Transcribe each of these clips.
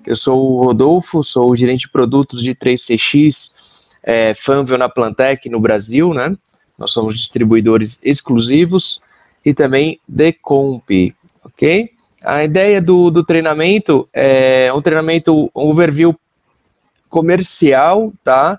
Eu sou o Rodolfo, sou o gerente de produtos de 3CX, Fanvel na Plantec no Brasil, né? Nós somos distribuidores exclusivos e também Decomp, ok? A ideia do treinamento é um treinamento, um overview comercial, tá?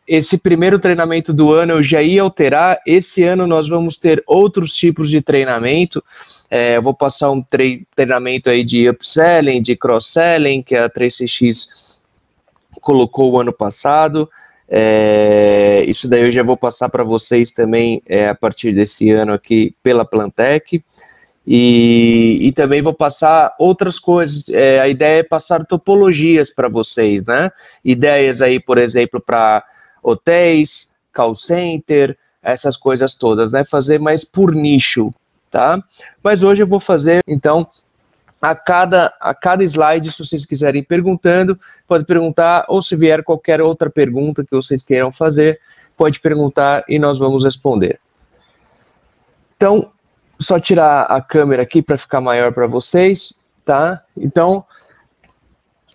Esse primeiro treinamento do ano eu já ia alterar. Esse ano nós vamos ter outros tipos de treinamento. Eu vou passar um treinamento aí de upselling, de cross-selling, que a 3CX colocou o ano passado. Isso daí eu já vou passar para vocês também a partir desse ano aqui pela Plantec. E também vou passar outras coisas. A ideia é passar topologias para vocês, né? Ideias aí, por exemplo, para hotéis, call center, essas coisas todas, né? Fazer mais por nicho, tá? Mas hoje eu vou fazer, então, a cada slide, se vocês quiserem ir perguntando, pode perguntar, ou se vier qualquer outra pergunta que vocês queiram fazer, pode perguntar e nós vamos responder. Então, só tirar a câmera aqui para ficar maior para vocês, tá? Então,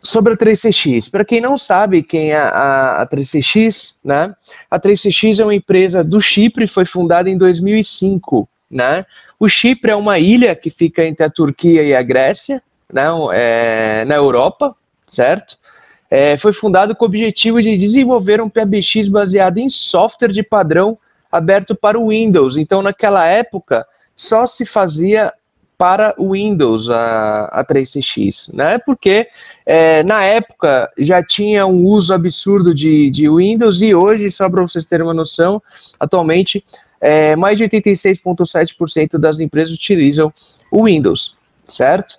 sobre a 3CX, para quem não sabe quem é a 3CX, né? A 3CX é uma empresa do Chipre, foi fundada em 2005, né? O Chipre é uma ilha que fica entre a Turquia e a Grécia, né? Na Europa, certo? Foi fundado com o objetivo de desenvolver um PBX baseado em software de padrão aberto para o Windows. Então, naquela época, só se fazia para o Windows a 3CX, né? Porque na época já tinha um uso absurdo de Windows e hoje, só para vocês terem uma noção, atualmente mais de 86,7% das empresas utilizam o Windows, certo?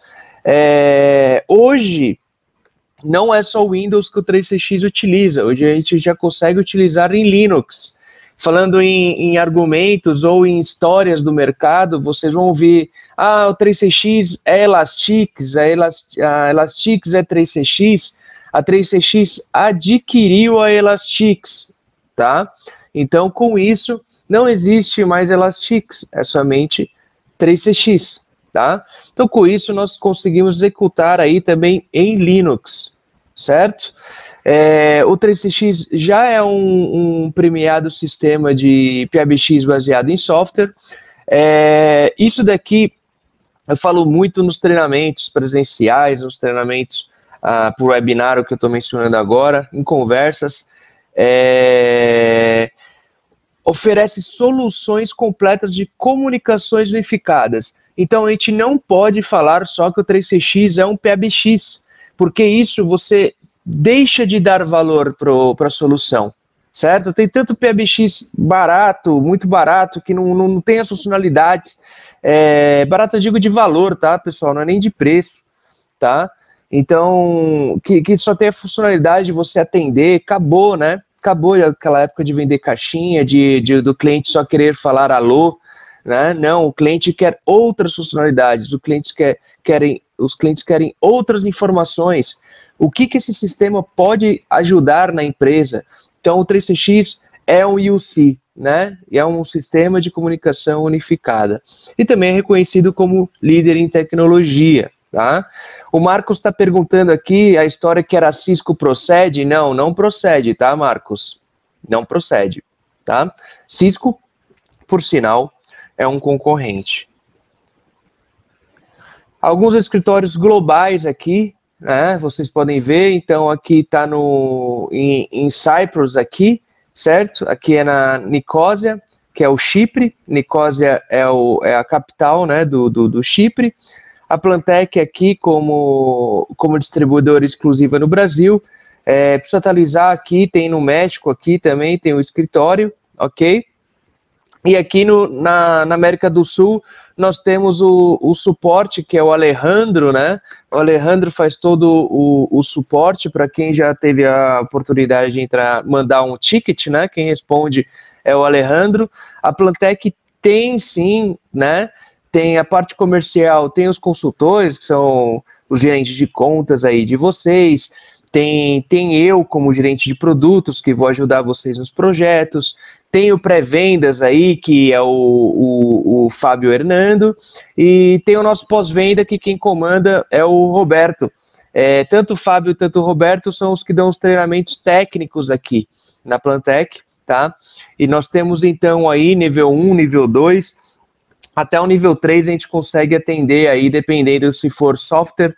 Hoje não é só o Windows que o 3CX utiliza, hoje a gente já consegue utilizar em Linux. Falando em argumentos ou em histórias do mercado, vocês vão ouvir, o 3CX é Elastix, a Elastix é 3CX, a 3CX adquiriu a Elastix, tá? Então, com isso, não existe mais Elastix, é somente 3CX, tá? Então, com isso, nós conseguimos executar aí também em Linux, certo? O 3CX já é um premiado sistema de PBX baseado em software. Isso daqui eu falo muito nos treinamentos presenciais, nos treinamentos por webinar, o que eu estou mencionando agora, em conversas. Oferece soluções completas de comunicações unificadas. Então, a gente não pode falar só que o 3CX é um PBX, porque isso você deixa de dar valor para a solução, certo? Tem tanto PBX barato, muito barato, que não tem as funcionalidades. Barato eu digo de valor, tá, pessoal? Não é nem de preço, tá? Então, que só tem a funcionalidade de você atender, acabou, né? Acabou aquela época de vender caixinha, do cliente só querer falar alô, né? Não, o cliente quer outras funcionalidades, os clientes querem outras informações. O que esse sistema pode ajudar na empresa? Então, o 3CX é um UC, né? É um sistema de comunicação unificada. E também é reconhecido como líder em tecnologia, tá? O Marcos está perguntando aqui, a história que era Cisco procede? Não, não procede, tá, Marcos? Não procede, tá? Cisco, por sinal, é um concorrente. Alguns escritórios globais aqui, né, vocês podem ver, então aqui está em Cyprus aqui, certo? Aqui é na Nicósia, que é o Chipre. Nicósia é a capital, né, do Chipre. A Plantec aqui como distribuidora exclusiva no Brasil. Precisa atualizar aqui, tem no México aqui também, tem o escritório, ok? E aqui na América do Sul, nós temos o suporte, que é o Alejandro, né? O Alejandro faz todo o suporte para quem já teve a oportunidade de entrar, mandar um ticket, né? Quem responde é o Alejandro. A Plantec tem sim, né? Tem a parte comercial, tem os consultores, que são os gerentes de contas aí de vocês, tem eu como gerente de produtos, que vou ajudar vocês nos projetos, tem o pré-vendas aí, que é o Fábio Hernando, e tem o nosso pós-venda, que quem comanda é o Roberto. Tanto o Fábio, tanto o Roberto são os que dão os treinamentos técnicos aqui na Plantec, tá? E nós temos então aí nível 1, nível 2, até o nível 3 a gente consegue atender aí, dependendo se for software,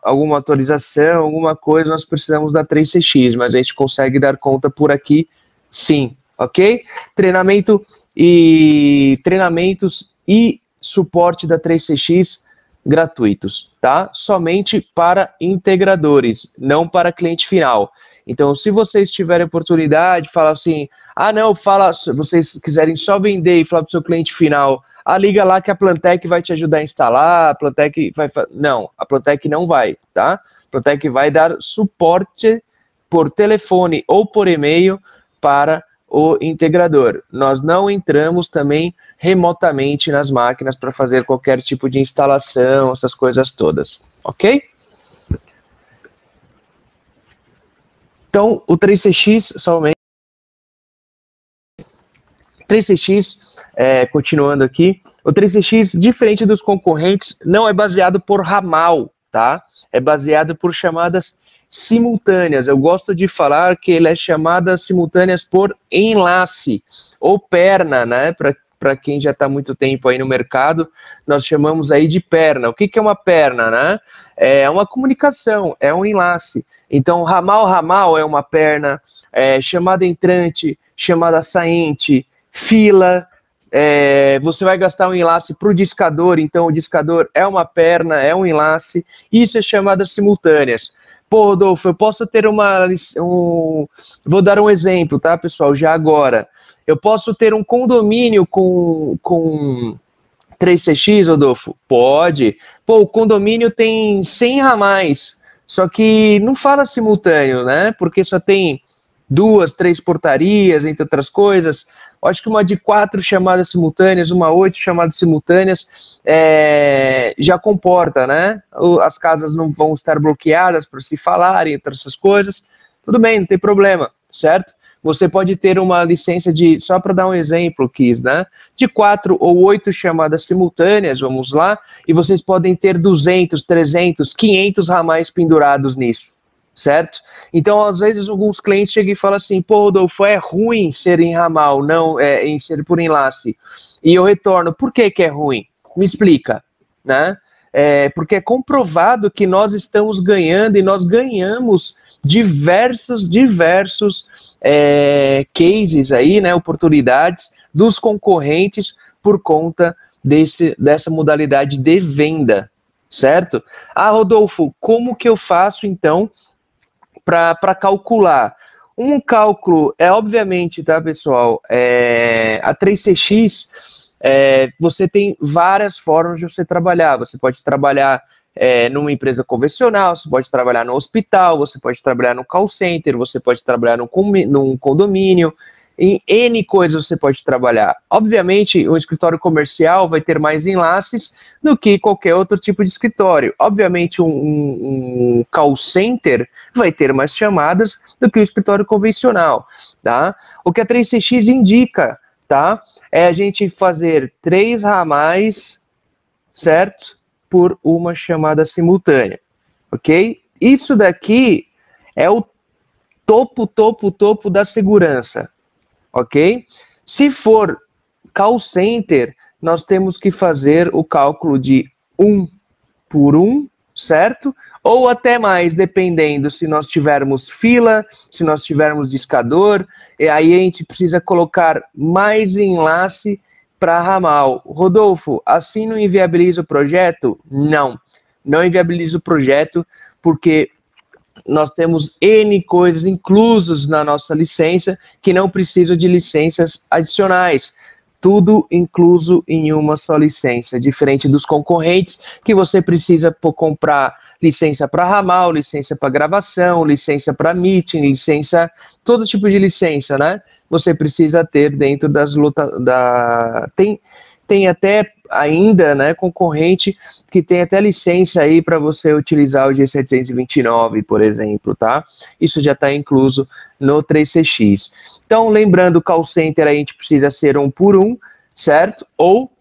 alguma atualização, alguma coisa, nós precisamos da 3CX, mas a gente consegue dar conta por aqui, sim, ok? Treinamentos e suporte da 3CX gratuitos, tá? Somente para integradores, não para cliente final. Então, se vocês tiverem oportunidade, fala assim, não, se vocês quiserem só vender e falar para o seu cliente final, liga lá que a Plantec vai te ajudar a instalar, a Plantec vai... Não, a Plantec não vai, tá? A Plantec vai dar suporte por telefone ou por e-mail para o integrador. Nós não entramos também remotamente nas máquinas para fazer qualquer tipo de instalação, essas coisas todas, ok? Então, o 3CX somente. 3CX, continuando aqui, o 3CX, diferente dos concorrentes, não é baseado por ramal, tá? É baseado por chamadas simultâneas. Eu gosto de falar que ele é chamadas simultâneas por enlace, ou perna, né? Para quem já está muito tempo aí no mercado, nós chamamos aí de perna. O que é uma perna, né? É uma comunicação, é um enlace. Então, ramal é uma perna, chamada entrante, chamada sainte, fila, você vai gastar um enlace para o discador, então o discador é uma perna, é um enlace, isso é chamadas simultâneas. Pô, Rodolfo, eu posso ter vou dar um exemplo, tá, pessoal, já agora. Eu posso ter um condomínio com 3CX, Rodolfo? Pode. Pô, o condomínio tem 100 ramais, só que não fala simultâneo, né? Porque só tem 2, 3 portarias, entre outras coisas. Eu acho que uma de 4 chamadas simultâneas, uma 8 chamadas simultâneas, já comporta, né? As casas não vão estar bloqueadas para se falarem, entre essas coisas. Tudo bem, não tem problema, certo? Você pode ter uma licença de, só para dar um exemplo, Kiss, né? De 4 ou 8 chamadas simultâneas, vamos lá, e vocês podem ter 200, 300, 500 ramais pendurados nisso, certo? Então, às vezes, alguns clientes chegam e falam assim, pô, Rodolfo, é ruim ser em ramal, não em ser por enlace. E eu retorno, por que é ruim? Me explica, né? Porque é comprovado que nós estamos ganhando e nós ganhamos diversos cases aí, né, oportunidades dos concorrentes por conta dessa modalidade de venda, certo? Rodolfo, como que eu faço então para calcular? Um cálculo obviamente, tá, pessoal, a 3CX, você tem várias formas de você trabalhar. Você pode trabalhar numa empresa convencional, você pode trabalhar no hospital, você pode trabalhar no call center, você pode trabalhar num condomínio, em N coisas você pode trabalhar. Obviamente, o escritório comercial vai ter mais enlaces do que qualquer outro tipo de escritório. Obviamente, um call center vai ter mais chamadas do que o escritório convencional, tá? O que a 3CX indica, tá? É a gente fazer 3 ramais, certo? Por uma chamada simultânea, ok? Isso daqui é o topo da segurança, ok? Se for call center, nós temos que fazer o cálculo de 1 por 1, certo? Ou até mais, dependendo se nós tivermos fila, se nós tivermos discador, e aí a gente precisa colocar mais enlace para ramal. Rodolfo, assim não inviabiliza o projeto? Não, não inviabiliza o projeto, porque nós temos N coisas inclusas na nossa licença que não precisam de licenças adicionais. Tudo incluso em uma só licença, diferente dos concorrentes, que você precisa comprar licença para ramal, licença para gravação, licença para meeting, licença, todo tipo de licença, né? Você precisa ter dentro das tem até ainda, né, concorrente que tem até licença aí para você utilizar o G729, por exemplo, tá? Isso já está incluso no 3CX. Então, lembrando, call center a gente precisa ser 1 por 1, certo? Ou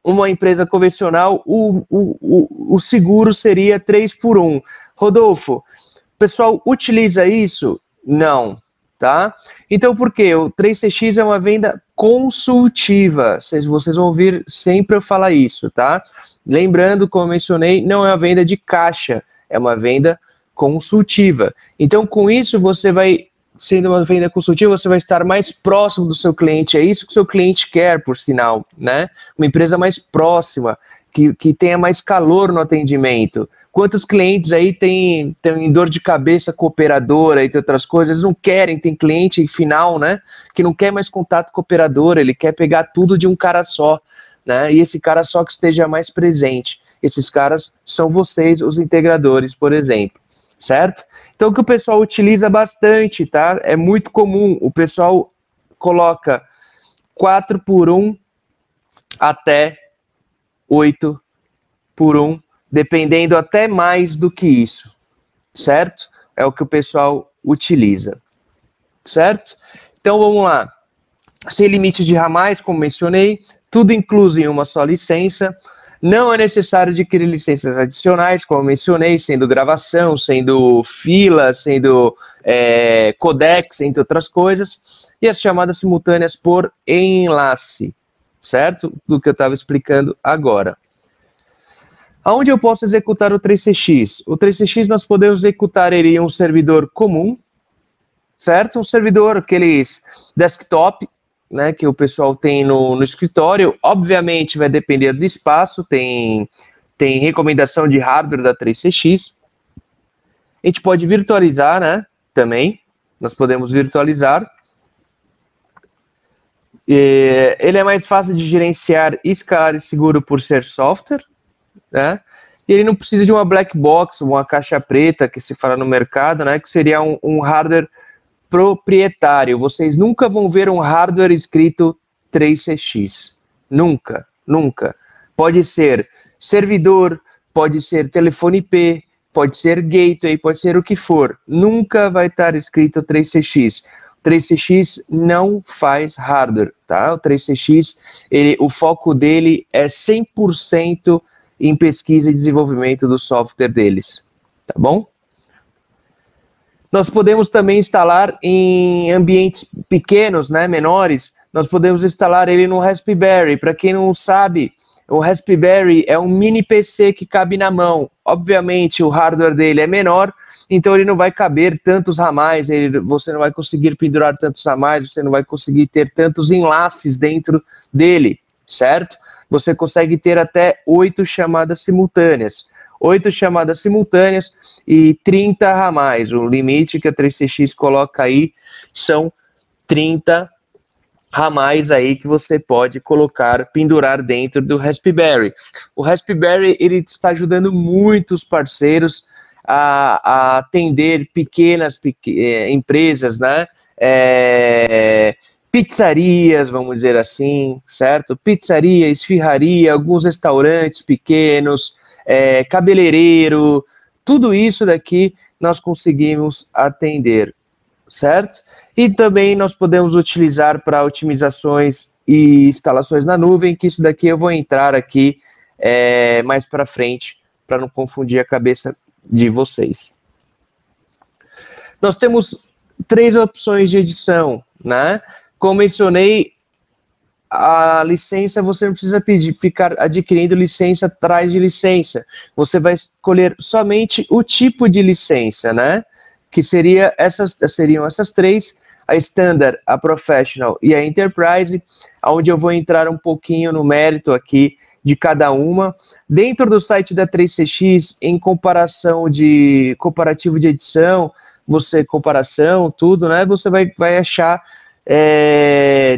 uma empresa convencional, o seguro seria 3-por-1. Rodolfo, o pessoal utiliza isso? Não, tá? Então, por quê? O 3CX é uma venda consultiva. Vocês vão ouvir sempre eu falar isso, tá? Lembrando, como eu mencionei, não é uma venda de caixa, é uma venda consultiva. Então, com isso, você vai, sendo uma venda consultiva, você vai estar mais próximo do seu cliente. É isso que o seu cliente quer, por sinal, né? Uma empresa mais próxima, que tenha mais calor no atendimento. Quantos clientes aí têm dor de cabeça com operadora e outras coisas, não querem, tem cliente final, né, que não quer mais contato com operadora, ele quer pegar tudo de um cara só, né, e esse cara só que esteja mais presente. Esses caras são vocês, os integradores, por exemplo, certo? Então, o que o pessoal utiliza bastante, tá, é muito comum, o pessoal coloca 4-por-1 até 8-por-1, dependendo até mais do que isso, certo? É o que o pessoal utiliza, certo? Então vamos lá. Sem limites de ramais, como mencionei, tudo incluso em uma só licença. Não é necessário adquirir licenças adicionais, como mencionei, sendo gravação, sendo fila, sendo codecs, entre outras coisas. E as chamadas simultâneas por enlace, certo? Do que eu estava explicando agora. Aonde eu posso executar o 3CX? O 3CX nós podemos executar ele em um servidor comum, certo? Um servidor, aqueles desktop, né, que o pessoal tem no escritório. Obviamente vai depender do espaço, tem recomendação de hardware da 3CX. A gente pode virtualizar, né, também, nós podemos virtualizar. Ele é mais fácil de gerenciar, escalar e seguro por ser software, né? E ele não precisa de uma black box, uma caixa preta que se fala no mercado, né? Que seria um hardware proprietário. Vocês nunca vão ver um hardware escrito 3CX. Nunca, nunca. Pode ser servidor, pode ser telefone IP, pode ser gateway, pode ser o que for. Nunca vai estar escrito 3CX. 3CX não faz hardware, tá? O 3CX, o foco dele é 100% em pesquisa e desenvolvimento do software deles, tá bom? Nós podemos também instalar em ambientes pequenos, né, menores, nós podemos instalar ele no Raspberry. Para quem não sabe, o Raspberry é um mini PC que cabe na mão. Obviamente, o hardware dele é menor, então ele não vai caber tantos ramais, você não vai conseguir pendurar tantos ramais, você não vai conseguir ter tantos enlaces dentro dele, certo? Você consegue ter até 8 chamadas simultâneas. 8 chamadas simultâneas e 30 ramais. O limite que a 3CX coloca aí são 30 ramais aí que você pode colocar, pendurar dentro do Raspberry. O Raspberry, ele está ajudando muitos parceiros a atender pequenas empresas, né? Pizzarias, vamos dizer assim, certo? Pizzaria, esfirraria, alguns restaurantes pequenos, cabeleireiro, tudo isso daqui nós conseguimos atender, certo? E também nós podemos utilizar para otimizações e instalações na nuvem, que isso daqui eu vou entrar aqui mais para frente, para não confundir a cabeça de vocês. Nós temos 3 opções de edição, né? Como mencionei, a licença você não precisa ficar adquirindo licença atrás de licença. Você vai escolher somente o tipo de licença, né? Que seriam essas 3, a Standard, a Professional e a Enterprise, onde eu vou entrar um pouquinho no mérito aqui de cada uma. Dentro do site da 3CX, em comparativo de edição, tudo, né? Você vai achar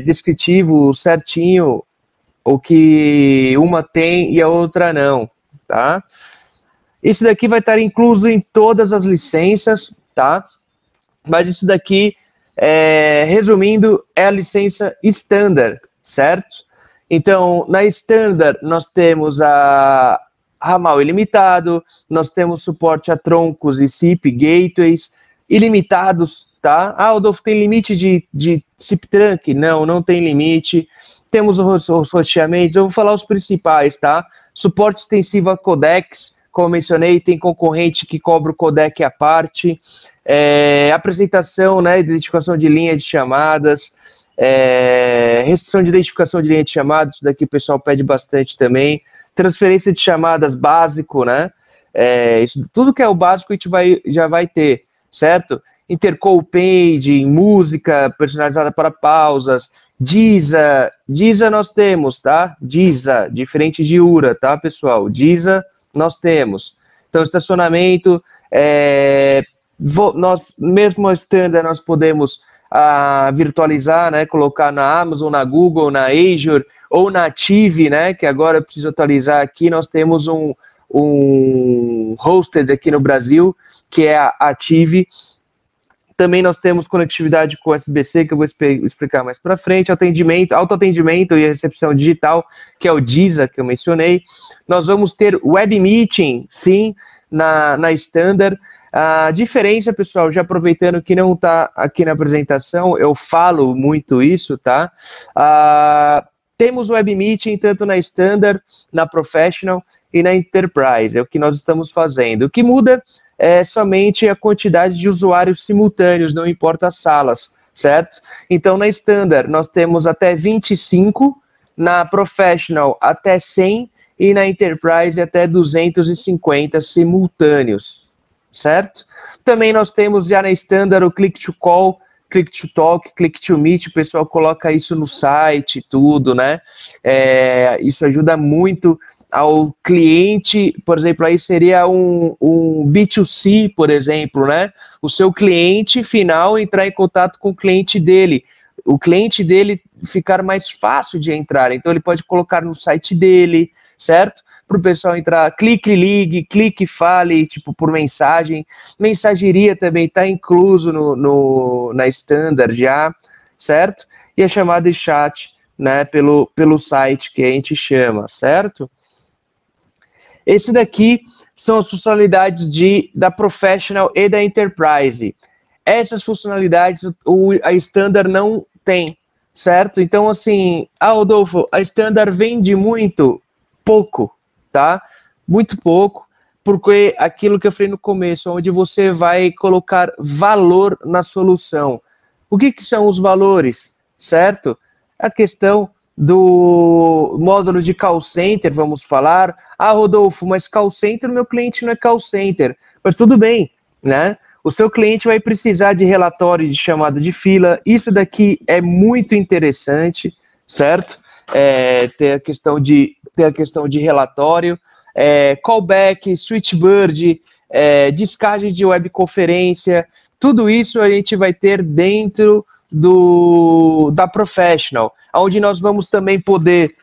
descritivo certinho o que uma tem e a outra não, tá? Isso daqui vai estar incluso em todas as licenças, tá? Mas isso daqui, resumindo, é a licença Standard, certo? Então, na Standard, nós temos a ramal ilimitado, nós temos suporte a troncos e SIP, gateways ilimitados, tá? Ah, Rodolfo, tem limite de SIP trunk? Não, não tem limite. Temos os roteamentos, eu vou falar os principais, tá? Suporte extensivo a codecs, como eu mencionei, tem concorrente que cobra o codec à parte. Apresentação, né, identificação de linha de chamadas, restrição de identificação de linha de chamadas, isso daqui o pessoal pede bastante também. Transferência de chamadas básico, né? Isso, tudo que é o básico a gente já vai ter, certo? Intercall page, música personalizada para pausas, DISA nós temos, tá? DISA, diferente de URA, tá, pessoal? DISA nós temos. Então, estacionamento, nós, mesmo a standard, nós podemos virtualizar, né? Colocar na Amazon, na Google, na Azure ou na Ative, né? Que agora eu preciso atualizar aqui, nós temos um hosted aqui no Brasil, que é a Ative. Também nós temos conectividade com USB-C, que eu vou explicar mais para frente, autoatendimento e recepção digital, que é o DISA, que eu mencionei. Nós vamos ter web meeting, sim, na Standard. A diferença, pessoal, já aproveitando que não está aqui na apresentação, eu falo muito isso, tá? Temos web meeting tanto na Standard, na Professional e na Enterprise, é o que nós estamos fazendo. O que muda é somente a quantidade de usuários simultâneos, não importa as salas, certo? Então, na Standard, nós temos até 25, na Professional até 100 e na Enterprise até 250 simultâneos, certo? Também nós temos já na Standard o Click to Call, Click to Talk, Click to Meet, o pessoal coloca isso no site, tudo, né? Isso ajuda muito ao cliente, por exemplo, aí seria um B2C, por exemplo, né? O seu cliente final entrar em contato com o cliente dele ficar mais fácil de entrar, então ele pode colocar no site dele, certo? Para o pessoal entrar, clique, ligue, clique, fale, tipo, por mensagem. Mensageria também está incluso na Standard já, certo? E a chamada de chat, né, pelo site que a gente chama, certo? Esse daqui são as funcionalidades da Professional e da Enterprise. Essas funcionalidades a Standard não tem, certo? Então, assim, Rodolfo, a Standard vende muito pouco, tá? Muito pouco, porque aquilo que eu falei no começo, onde você vai colocar valor na solução. O que são os valores, certo? A questão do módulo de call center, vamos falar. Rodolfo, mas call center, meu cliente não é call center. Mas tudo bem, né? O seu cliente vai precisar de relatório de chamada de fila. Isso daqui é muito interessante, certo? Ter a questão de relatório, callback, switchbird, descagem de webconferência. Tudo isso a gente vai ter dentro da Professional, onde nós vamos também poder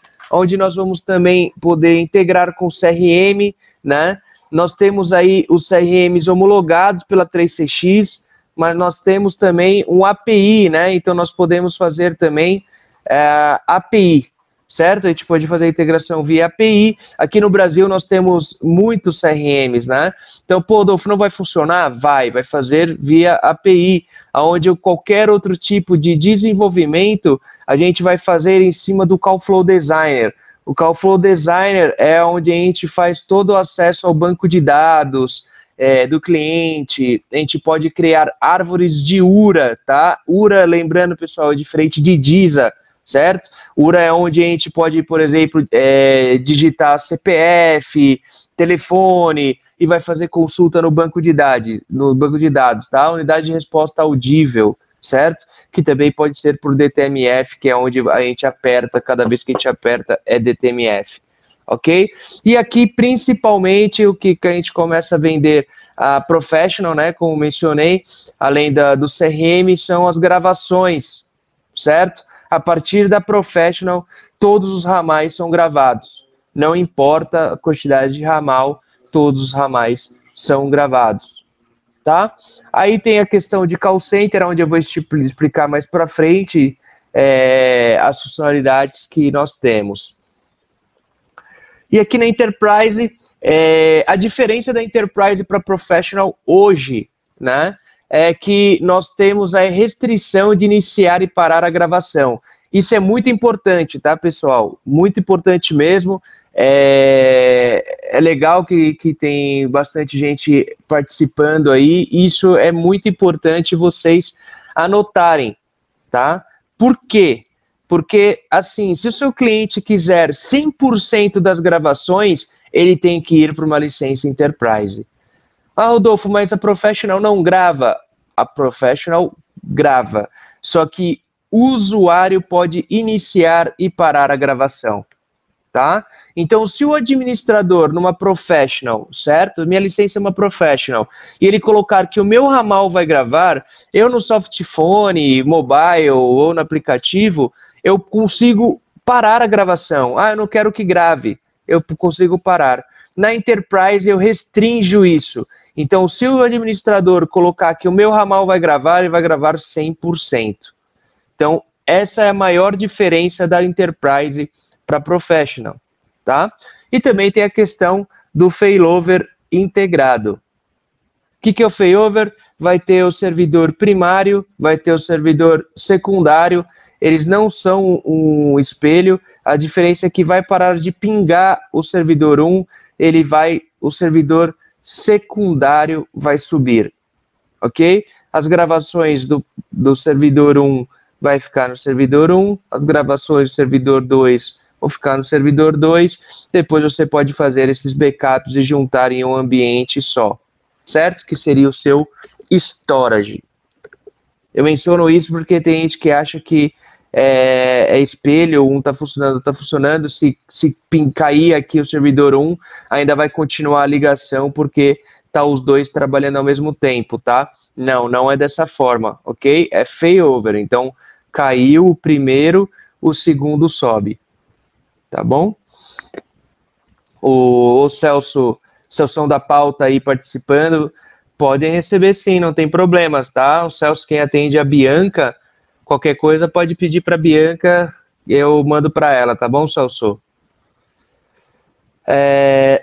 integrar com o CRM, né? Nós temos aí os CRMs homologados pela 3CX, mas nós temos também um API, né? Então nós podemos fazer também API, certo? A gente pode fazer a integração via API. Aqui no Brasil nós temos muitos CRMs, né? Então, Rodolfo, não vai funcionar? Vai fazer via API, onde qualquer outro tipo de desenvolvimento a gente vai fazer em cima do Call Flow Designer. O Call Flow Designer é onde a gente faz todo o acesso ao banco de dados do cliente. A gente pode criar árvores de URA, tá? URA, lembrando, pessoal, é diferente de DISA, certo? URA é onde a gente pode, por exemplo, digitar CPF, telefone e vai fazer consulta no banco de dados, tá? Unidade de resposta audível, certo? Que também pode ser por DTMF, que é onde a gente aperta, cada vez que a gente aperta é DTMF, ok? E aqui, principalmente, o que a gente começa a vender a Professional, né, como mencionei, além do CRM, são as gravações, certo? A partir da Professional, todos os ramais são gravados. Não importa a quantidade de ramal, todos os ramais são gravados, tá? Aí tem a questão de call center, onde eu vou explicar mais para frente as funcionalidades que nós temos. E aqui na Enterprise, a diferença da Enterprise para Professional hoje, né? é que nós temos a restrição de iniciar e parar a gravação. Isso é muito importante, tá, pessoal? Muito importante mesmo. É legal que tem bastante gente participando aí. Isso é muito importante vocês anotarem, tá? Por quê? Porque, assim, se o seu cliente quiser 100% das gravações, ele tem que ir para uma licença Enterprise. Ah, Rodolfo, mas a Professional não grava. A Professional grava, só que o usuário pode iniciar e parar a gravação, tá? Então, se o administrador numa Professional, certo? Minha licença é uma Professional, e ele colocar que o meu ramal vai gravar, eu no softphone, mobile ou no aplicativo, eu consigo parar a gravação. Ah, eu não quero que grave, eu consigo parar. Na Enterprise, eu restringo isso. Então, se o administrador colocar que o meu ramal vai gravar, ele vai gravar 100%. Então, essa é a maior diferença da Enterprise para Professional, tá? E também tem a questão do failover integrado. O que é o failover? Vai ter o servidor primário, vai ter o servidor secundário, eles não são um espelho, a diferença é que vai parar de pingar o servidor 1, o servidor secundário vai subir, ok? As gravações do servidor 1 vai ficar no servidor 1, as gravações do servidor 2 vão ficar no servidor 2, depois você pode fazer esses backups e juntar em um ambiente só, certo? Que seria o seu storage. Eu menciono isso porque tem gente que acha que é espelho, um está funcionando, se cair aqui o servidor 1, ainda vai continuar a ligação porque tá os dois trabalhando ao mesmo tempo, tá? Não, não é dessa forma, ok? É failover, então caiu o primeiro, o segundo sobe, tá bom? O Celso da pauta aí participando, podem receber sim, não tem problemas, tá? O Celso, quem atende a Bianca, qualquer coisa pode pedir para a Bianca, eu mando para ela, tá bom, Celso?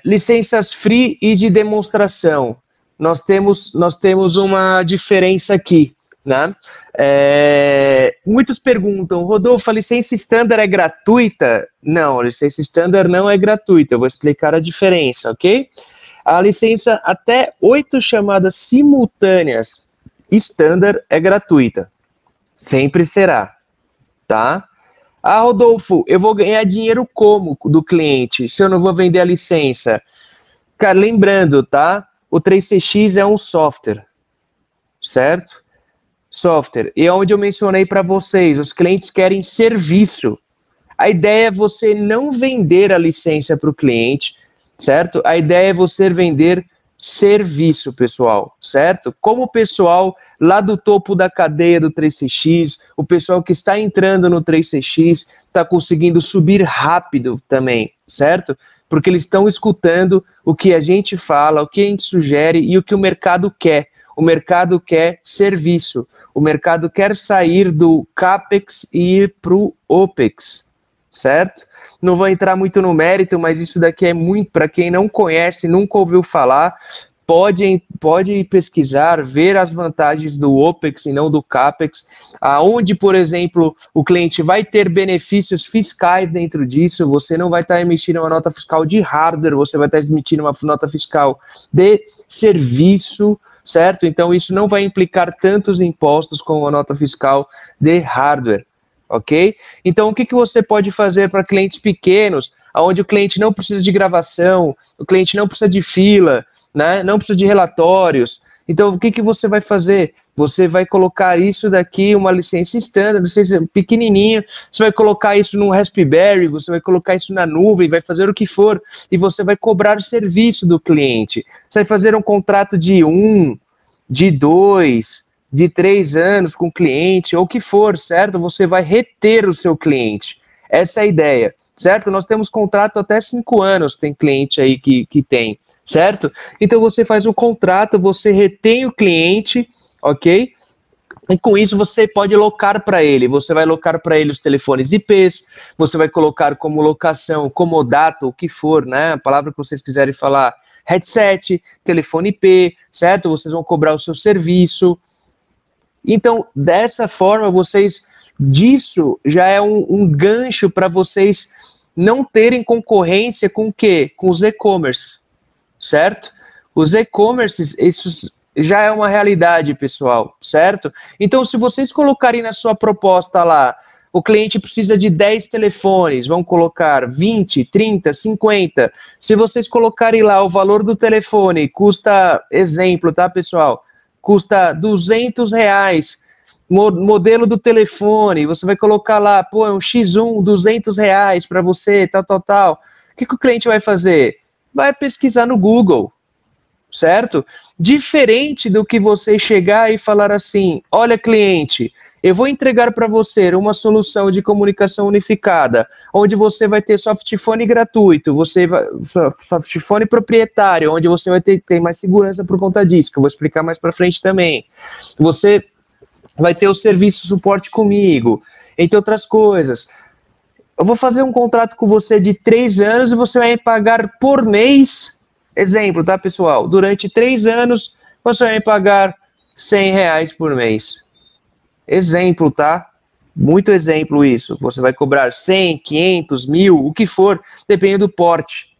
Licenças free e de demonstração. Nós temos uma diferença aqui, né? Muitos perguntam, Rodolfo, a licença standard é gratuita? Não, a licença standard não é gratuita, eu vou explicar a diferença, ok? A licença até 8 chamadas simultâneas standard é gratuita. Sempre será, tá? Ah, Rodolfo, eu vou ganhar dinheiro como do cliente se eu não vou vender a licença? Cara, lembrando, tá? O 3CX é um software, certo? Software. E onde eu mencionei para vocês, os clientes querem serviço. A ideia é você não vender a licença para o cliente, certo? A ideia é você vender serviço, pessoal, certo? Como o pessoal lá do topo da cadeia do 3CX, o pessoal que está entrando no 3CX, está conseguindo subir rápido também, certo? Porque eles estão escutando o que a gente fala, o que a gente sugere e o que o mercado quer. O mercado quer serviço, o mercado quer sair do CAPEX e ir para o OPEX, certo? Não vou entrar muito no mérito, mas isso daqui é muito, para quem não conhece, nunca ouviu falar, pode pesquisar, ver as vantagens do OPEX e não do CAPEX, aonde, por exemplo, o cliente vai ter benefícios fiscais dentro disso, você não vai estar emitindo uma nota fiscal de hardware, você vai estar emitindo uma nota fiscal de serviço, certo? Então isso não vai implicar tantos impostos como a nota fiscal de hardware. Ok? Então, o que você pode fazer para clientes pequenos, onde o cliente não precisa de gravação, o cliente não precisa de fila, né? Não precisa de relatórios. Então, o que você vai fazer? Você vai colocar isso daqui, uma licença standard, licença pequenininha, você vai colocar isso num Raspberry, você vai colocar isso na nuvem, vai fazer o que for, e você vai cobrar o serviço do cliente. Você vai fazer um contrato de 1, de 2, de 3 anos com o cliente, ou o que for, certo? Você vai reter o seu cliente. Essa é a ideia, certo? Nós temos contrato até 5 anos, tem cliente aí que tem, certo? Então você faz um contrato, você retém o cliente, ok? E com isso você pode locar para ele, você vai locar para ele os telefones IPs, você vai colocar como locação, comodato, o que for, né? A palavra que vocês quiserem falar, headset, telefone IP, certo? Vocês vão cobrar o seu serviço, Então, dessa forma, disso já é um gancho para vocês não terem concorrência com o quê? Com os e-commerce, certo? Os e-commerces, isso já é uma realidade, pessoal, certo? Então, se vocês colocarem na sua proposta lá, o cliente precisa de 10 telefones, vão colocar 20, 30, 50. Se vocês colocarem lá o valor do telefone, custa, exemplo, tá, pessoal? Custa R$200, modelo do telefone, você vai colocar lá, pô, é um X1, R$200 para você, tal. O que o cliente vai fazer? Vai pesquisar no Google, certo? Diferente do que você chegar e falar assim, olha, cliente, eu vou entregar para você uma solução de comunicação unificada, onde você vai ter softphone gratuito, softphone proprietário, onde você vai ter mais segurança por conta disso, que eu vou explicar mais para frente também. Você vai ter o serviço suporte comigo, entre outras coisas. Eu vou fazer um contrato com você de 3 anos e você vai pagar por mês, exemplo, tá, pessoal? Durante 3 anos, você vai pagar R$100 por mês. Exemplo, tá? Muito exemplo isso. Você vai cobrar 100, 500, 1000, o que for, dependendo do porte,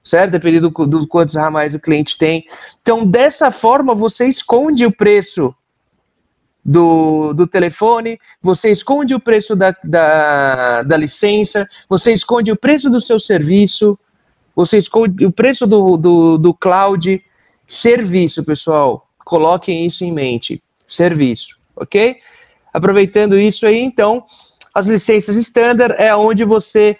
certo? Dependendo do quantos ramais o cliente tem. Então, dessa forma, você esconde o preço do telefone, você esconde o preço da licença, você esconde o preço do seu serviço, você esconde o preço do cloud. Serviço, pessoal, coloquem isso em mente, serviço, ok? Aproveitando isso aí, então, as licenças standard é onde você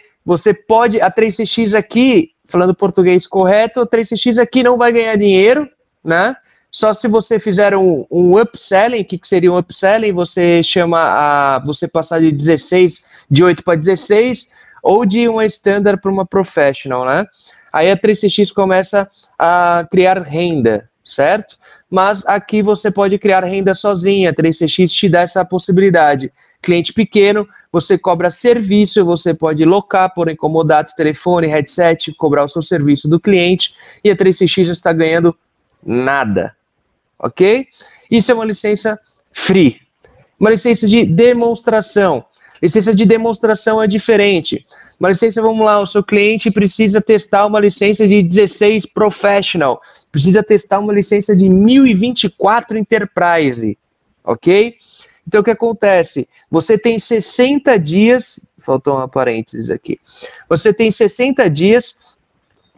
pode, a 3CX aqui, falando português correto, a 3CX aqui não vai ganhar dinheiro, né? Só se você fizer um upselling. O que seria um upselling? Você você passar de 8 para 16, ou de uma standard para uma professional, né? Aí a 3CX começa a criar renda, certo? Mas aqui você pode criar renda sozinha, a 3CX te dá essa possibilidade. Cliente pequeno, você cobra serviço, você pode locar, por incomodato, telefone, headset, cobrar o seu serviço do cliente, e a 3CX está ganhando nada, ok? Isso é uma licença free. Uma licença de demonstração. Licença de demonstração é diferente. Uma licença, vamos lá, o seu cliente precisa testar uma licença de 16 Professional, precisa testar uma licença de 1024 Enterprise, ok? Então, o que acontece? Você tem 60 dias, faltou uma parênteses aqui, você tem 60 dias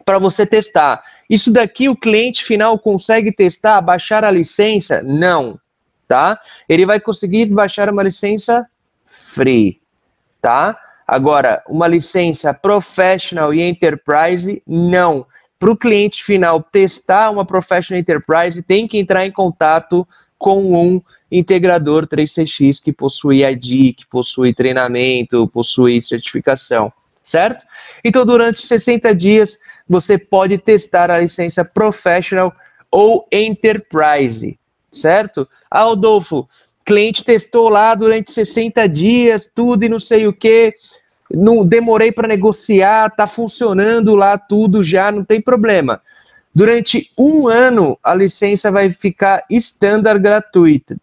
para você testar. Isso daqui o cliente final consegue testar, baixar a licença? Não, tá? Ele vai conseguir baixar uma licença free, tá? Agora, uma licença Professional e Enterprise, não. Para o cliente final testar uma Professional Enterprise, tem que entrar em contato com um integrador 3CX que possui ID, que possui treinamento, possui certificação, certo? Então, durante 60 dias, você pode testar a licença Professional ou Enterprise, certo? Ah, Adolfo, cliente testou lá durante 60 dias, tudo e não sei o que, não demorei para negociar, tá funcionando lá tudo já, não tem problema. Durante 1 ano, a licença vai ficar standard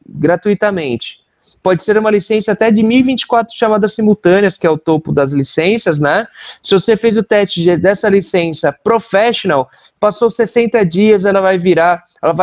gratuitamente. Pode ser uma licença até de 1024 chamadas simultâneas, que é o topo das licenças, né? Se você fez o teste dessa licença Professional, passou 60 dias, ela vai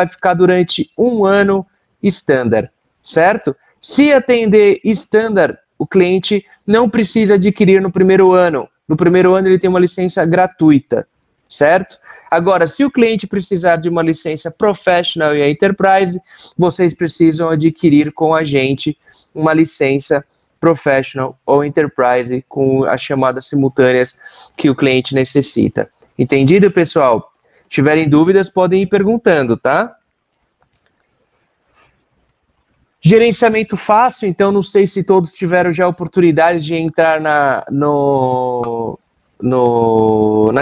ficar durante 1 ano standard, certo? Se atender standard, o cliente não precisa adquirir no primeiro ano. No primeiro ano ele tem uma licença gratuita, certo? Agora, se o cliente precisar de uma licença Professional e Enterprise, vocês precisam adquirir com a gente uma licença Professional ou Enterprise com as chamadas simultâneas que o cliente necessita. Entendido, pessoal? Se tiverem dúvidas, podem ir perguntando, tá? Gerenciamento fácil, então não sei se todos tiveram já a oportunidade de entrar na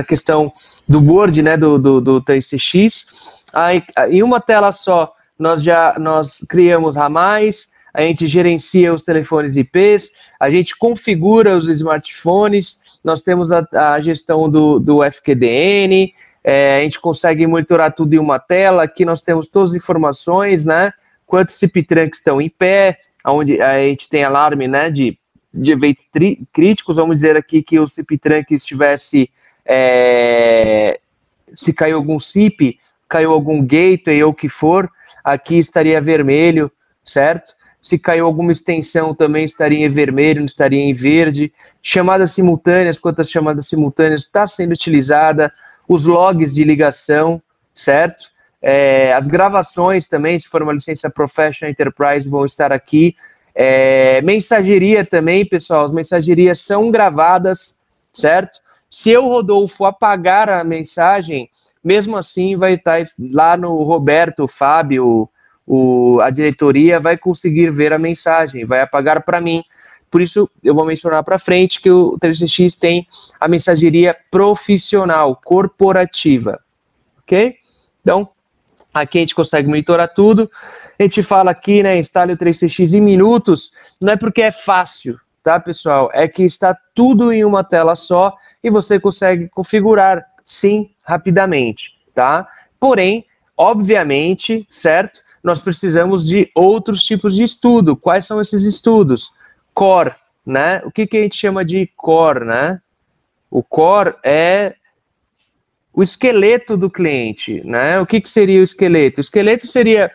questão do Word, né, do 3CX. Aí, em uma tela só, nós criamos ramais, a gente gerencia os telefones IPs, a gente configura os smartphones, nós temos a gestão do FQDN, a gente consegue monitorar tudo em uma tela, aqui nós temos todas as informações, né? quantos CP trunks estão em pé, onde a gente tem alarme, né, de eventos críticos. Vamos dizer aqui que o CP trunk estivesse, se caiu algum CP, caiu algum gateway ou o que for, aqui estaria vermelho, certo? Se caiu alguma extensão também estaria em vermelho, não estaria em verde. Chamadas simultâneas, quantas chamadas simultâneas está sendo utilizada, os logs de ligação, certo? As gravações também, se for uma licença Professional Enterprise, vão estar aqui. Mensageria também, pessoal, as mensagerias são gravadas, certo? Se eu, Rodolfo, apagar a mensagem, mesmo assim vai estar lá no Roberto, o Fábio, a diretoria vai conseguir ver a mensagem, vai apagar para mim. Por isso, eu vou mencionar para frente que o 3CX tem a mensageria profissional, corporativa, ok? Então, aqui a gente consegue monitorar tudo. A gente fala aqui, né, instale o 3CX em minutos, não é porque é fácil, tá, pessoal? É que está tudo em uma tela só e você consegue configurar, sim, rapidamente, tá? Porém, obviamente, certo? Nós precisamos de outros tipos de estudo. Quais são esses estudos? Core, né? O que a gente chama de core, né? O core é o esqueleto do cliente, né? O que seria o esqueleto? O esqueleto seria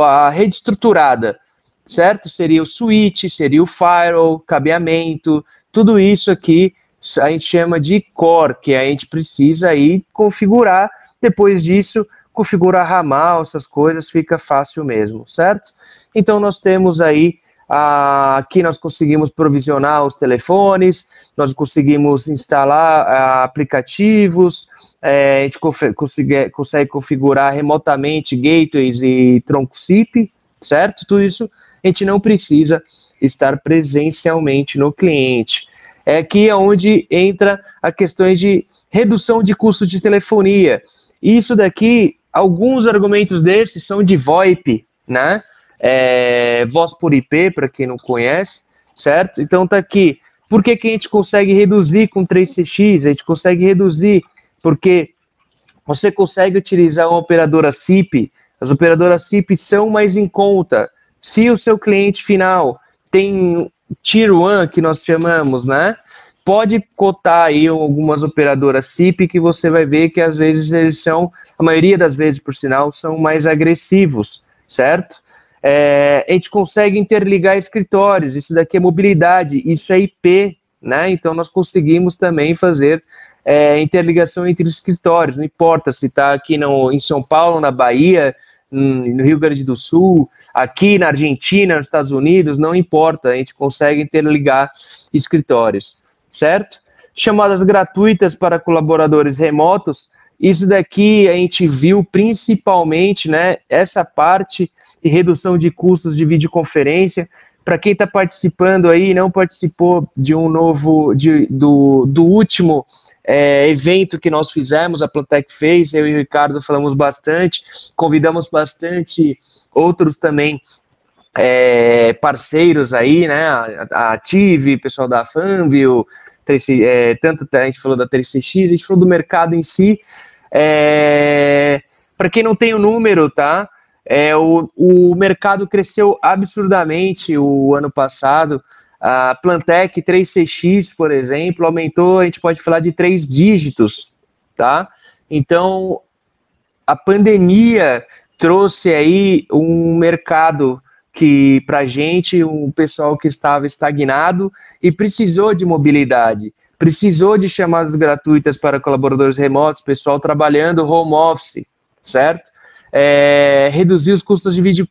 a rede estruturada, certo? Seria o switch, seria o firewall, cabeamento, tudo isso aqui a gente chama de core, que a gente precisa aí configurar. Depois disso, configurar ramal, essas coisas, fica fácil mesmo, certo? Então, nós temos aí, aqui nós conseguimos provisionar os telefones, nós conseguimos instalar aplicativos, a gente consegue configurar remotamente gateways e tronco SIP, certo? Tudo isso a gente não precisa estar presencialmente no cliente. É aqui onde entra a questão de redução de custos de telefonia. Isso daqui, alguns argumentos desses são de VoIP, né? Voz por IP, para quem não conhece, certo? Então tá aqui. Por que a gente consegue reduzir com 3CX? A gente consegue reduzir porque você consegue utilizar uma operadora SIP. As operadoras SIP são mais em conta. Se o seu cliente final tem Tier 1, que nós chamamos, né? Pode cotar aí algumas operadoras SIP que você vai ver que às vezes eles são, a maioria das vezes, por sinal, são mais agressivos, certo? A gente consegue interligar escritórios, isso daqui é mobilidade, isso é IP, né? Então nós conseguimos também fazer interligação entre escritórios, não importa se está aqui em São Paulo, na Bahia, no Rio Grande do Sul, aqui na Argentina, nos Estados Unidos, não importa, a gente consegue interligar escritórios, certo? Chamadas gratuitas para colaboradores remotos, isso daqui a gente viu principalmente, né, essa parte e redução de custos de videoconferência. Para quem está participando aí, não participou de do último evento que nós fizemos, a Plantec fez, eu e o Ricardo falamos bastante, convidamos bastante outros também parceiros aí, né, a Ative, pessoal da Fanvil, tanto a gente falou da 3CX, a gente falou do mercado em si. Para quem não tem o número, tá? O mercado cresceu absurdamente o ano passado. A Plantec 3CX, por exemplo, aumentou, a gente pode falar de 3 dígitos, tá? Então, a pandemia trouxe aí um mercado que, para a gente, um pessoal que estava estagnado e precisou de mobilidade, precisou de chamadas gratuitas para colaboradores remotos, pessoal trabalhando home office, certo? Reduzir os custos de vídeo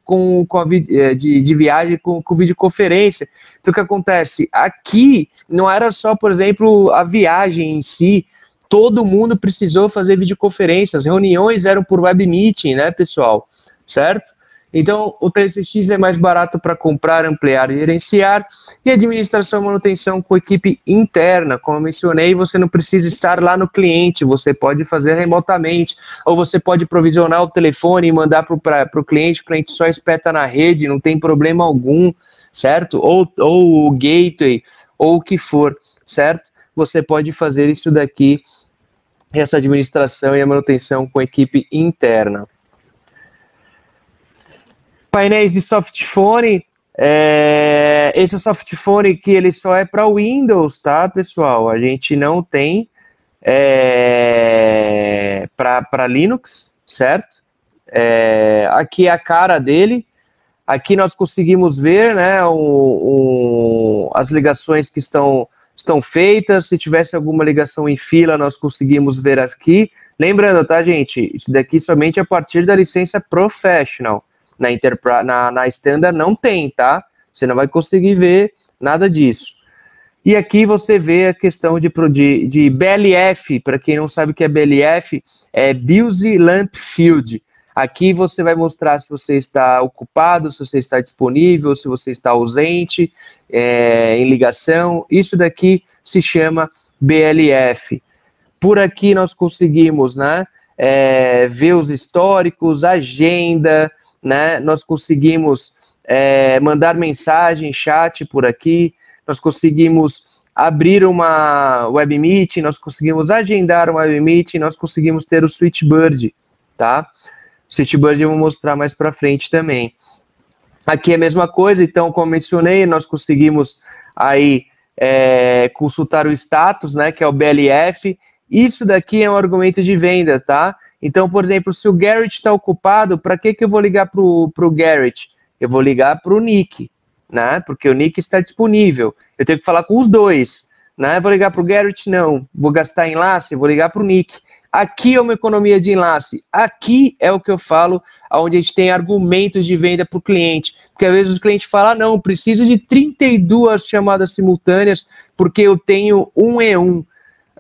de viagem com videoconferência. Então, o que acontece? Aqui não era só, por exemplo, a viagem em si, todo mundo precisou fazer videoconferências, reuniões eram por web meeting, né, pessoal? Certo? Então, o 3CX é mais barato para comprar, ampliar e gerenciar, e administração e manutenção com equipe interna. Como eu mencionei, você não precisa estar lá no cliente, você pode fazer remotamente, ou você pode provisionar o telefone e mandar para o cliente só espeta na rede, não tem problema algum, certo? Ou o gateway, ou o que for, certo? Você pode fazer isso daqui, essa administração e a manutenção com equipe interna. Painéis de softphone, esse softphone que ele só é para Windows, tá, pessoal? A gente não tem para Linux, certo? Aqui é a cara dele. Aqui nós conseguimos ver, né, as ligações que estão feitas. Se tivesse alguma ligação em fila, nós conseguimos ver aqui. Lembrando, tá, gente? Isso daqui somente a partir da licença Professional. Na Standard não tem, tá? Você não vai conseguir ver nada disso. E aqui você vê a questão de BLF. Para quem não sabe o que é BLF, é Busy Lamp Field. Aqui você vai mostrar se você está ocupado, se você está disponível, se você está ausente, em ligação. Isso daqui se chama BLF. Por aqui nós conseguimos, né, ver os históricos, agenda, né, nós conseguimos mandar mensagem, chat por aqui, nós conseguimos abrir uma web meeting, nós conseguimos agendar uma web meeting, nós conseguimos ter o Switchbird, tá? Switchbird eu vou mostrar mais para frente também. Aqui é a mesma coisa, então, como mencionei, nós conseguimos aí consultar o status, né, que é o BLF. Isso daqui é um argumento de venda, tá? Então, por exemplo, se o Garrett está ocupado, para que eu vou ligar para o Garrett? Eu vou ligar para o Nick, né? Porque o Nick está disponível. Eu tenho que falar com os dois, né? Vou ligar para o Garrett? Não. Vou gastar enlace? Vou ligar para o Nick. Aqui é uma economia de enlace. Aqui é o que eu falo, onde a gente tem argumentos de venda para o cliente. Porque às vezes o cliente fala, não, preciso de 32 chamadas simultâneas porque eu tenho um E1.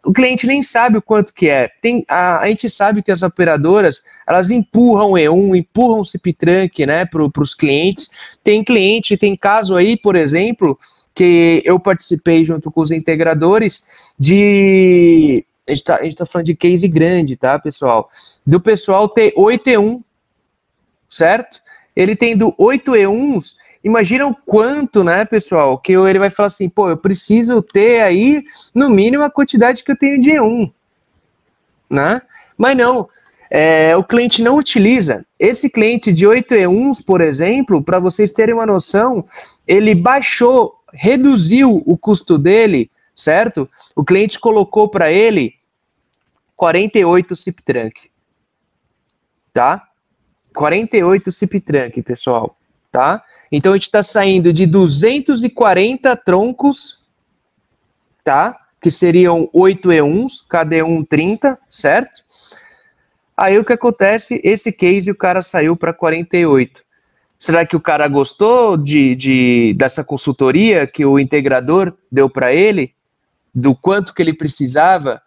O cliente nem sabe o quanto que é. A gente sabe que as operadoras, elas empurram E1, empurram o CIP-Trunk, né, para os clientes. Tem caso aí, por exemplo, que eu participei junto com os integradores de... A gente tá falando de case grande, tá, pessoal? Do pessoal ter 8 E1, certo? Ele tendo 8 E1s, imagina o quanto, né, pessoal, que ele vai falar assim, pô, eu preciso ter aí, no mínimo, a quantidade que eu tenho de E1, né? Mas não, o cliente não utiliza. Esse cliente de 8 E1s, por exemplo, para vocês terem uma noção, ele reduziu o custo dele, certo? O cliente colocou para ele 48 CIP-Trunk, tá? 48 CIP-Trunk, pessoal, tá? Então a gente está saindo de 240 troncos, tá? Que seriam 8 E1s, cada E1 30, certo? Aí o que acontece? Esse case o cara saiu para 48. Será que o cara gostou dessa consultoria que o integrador deu para ele? Do quanto que ele precisava?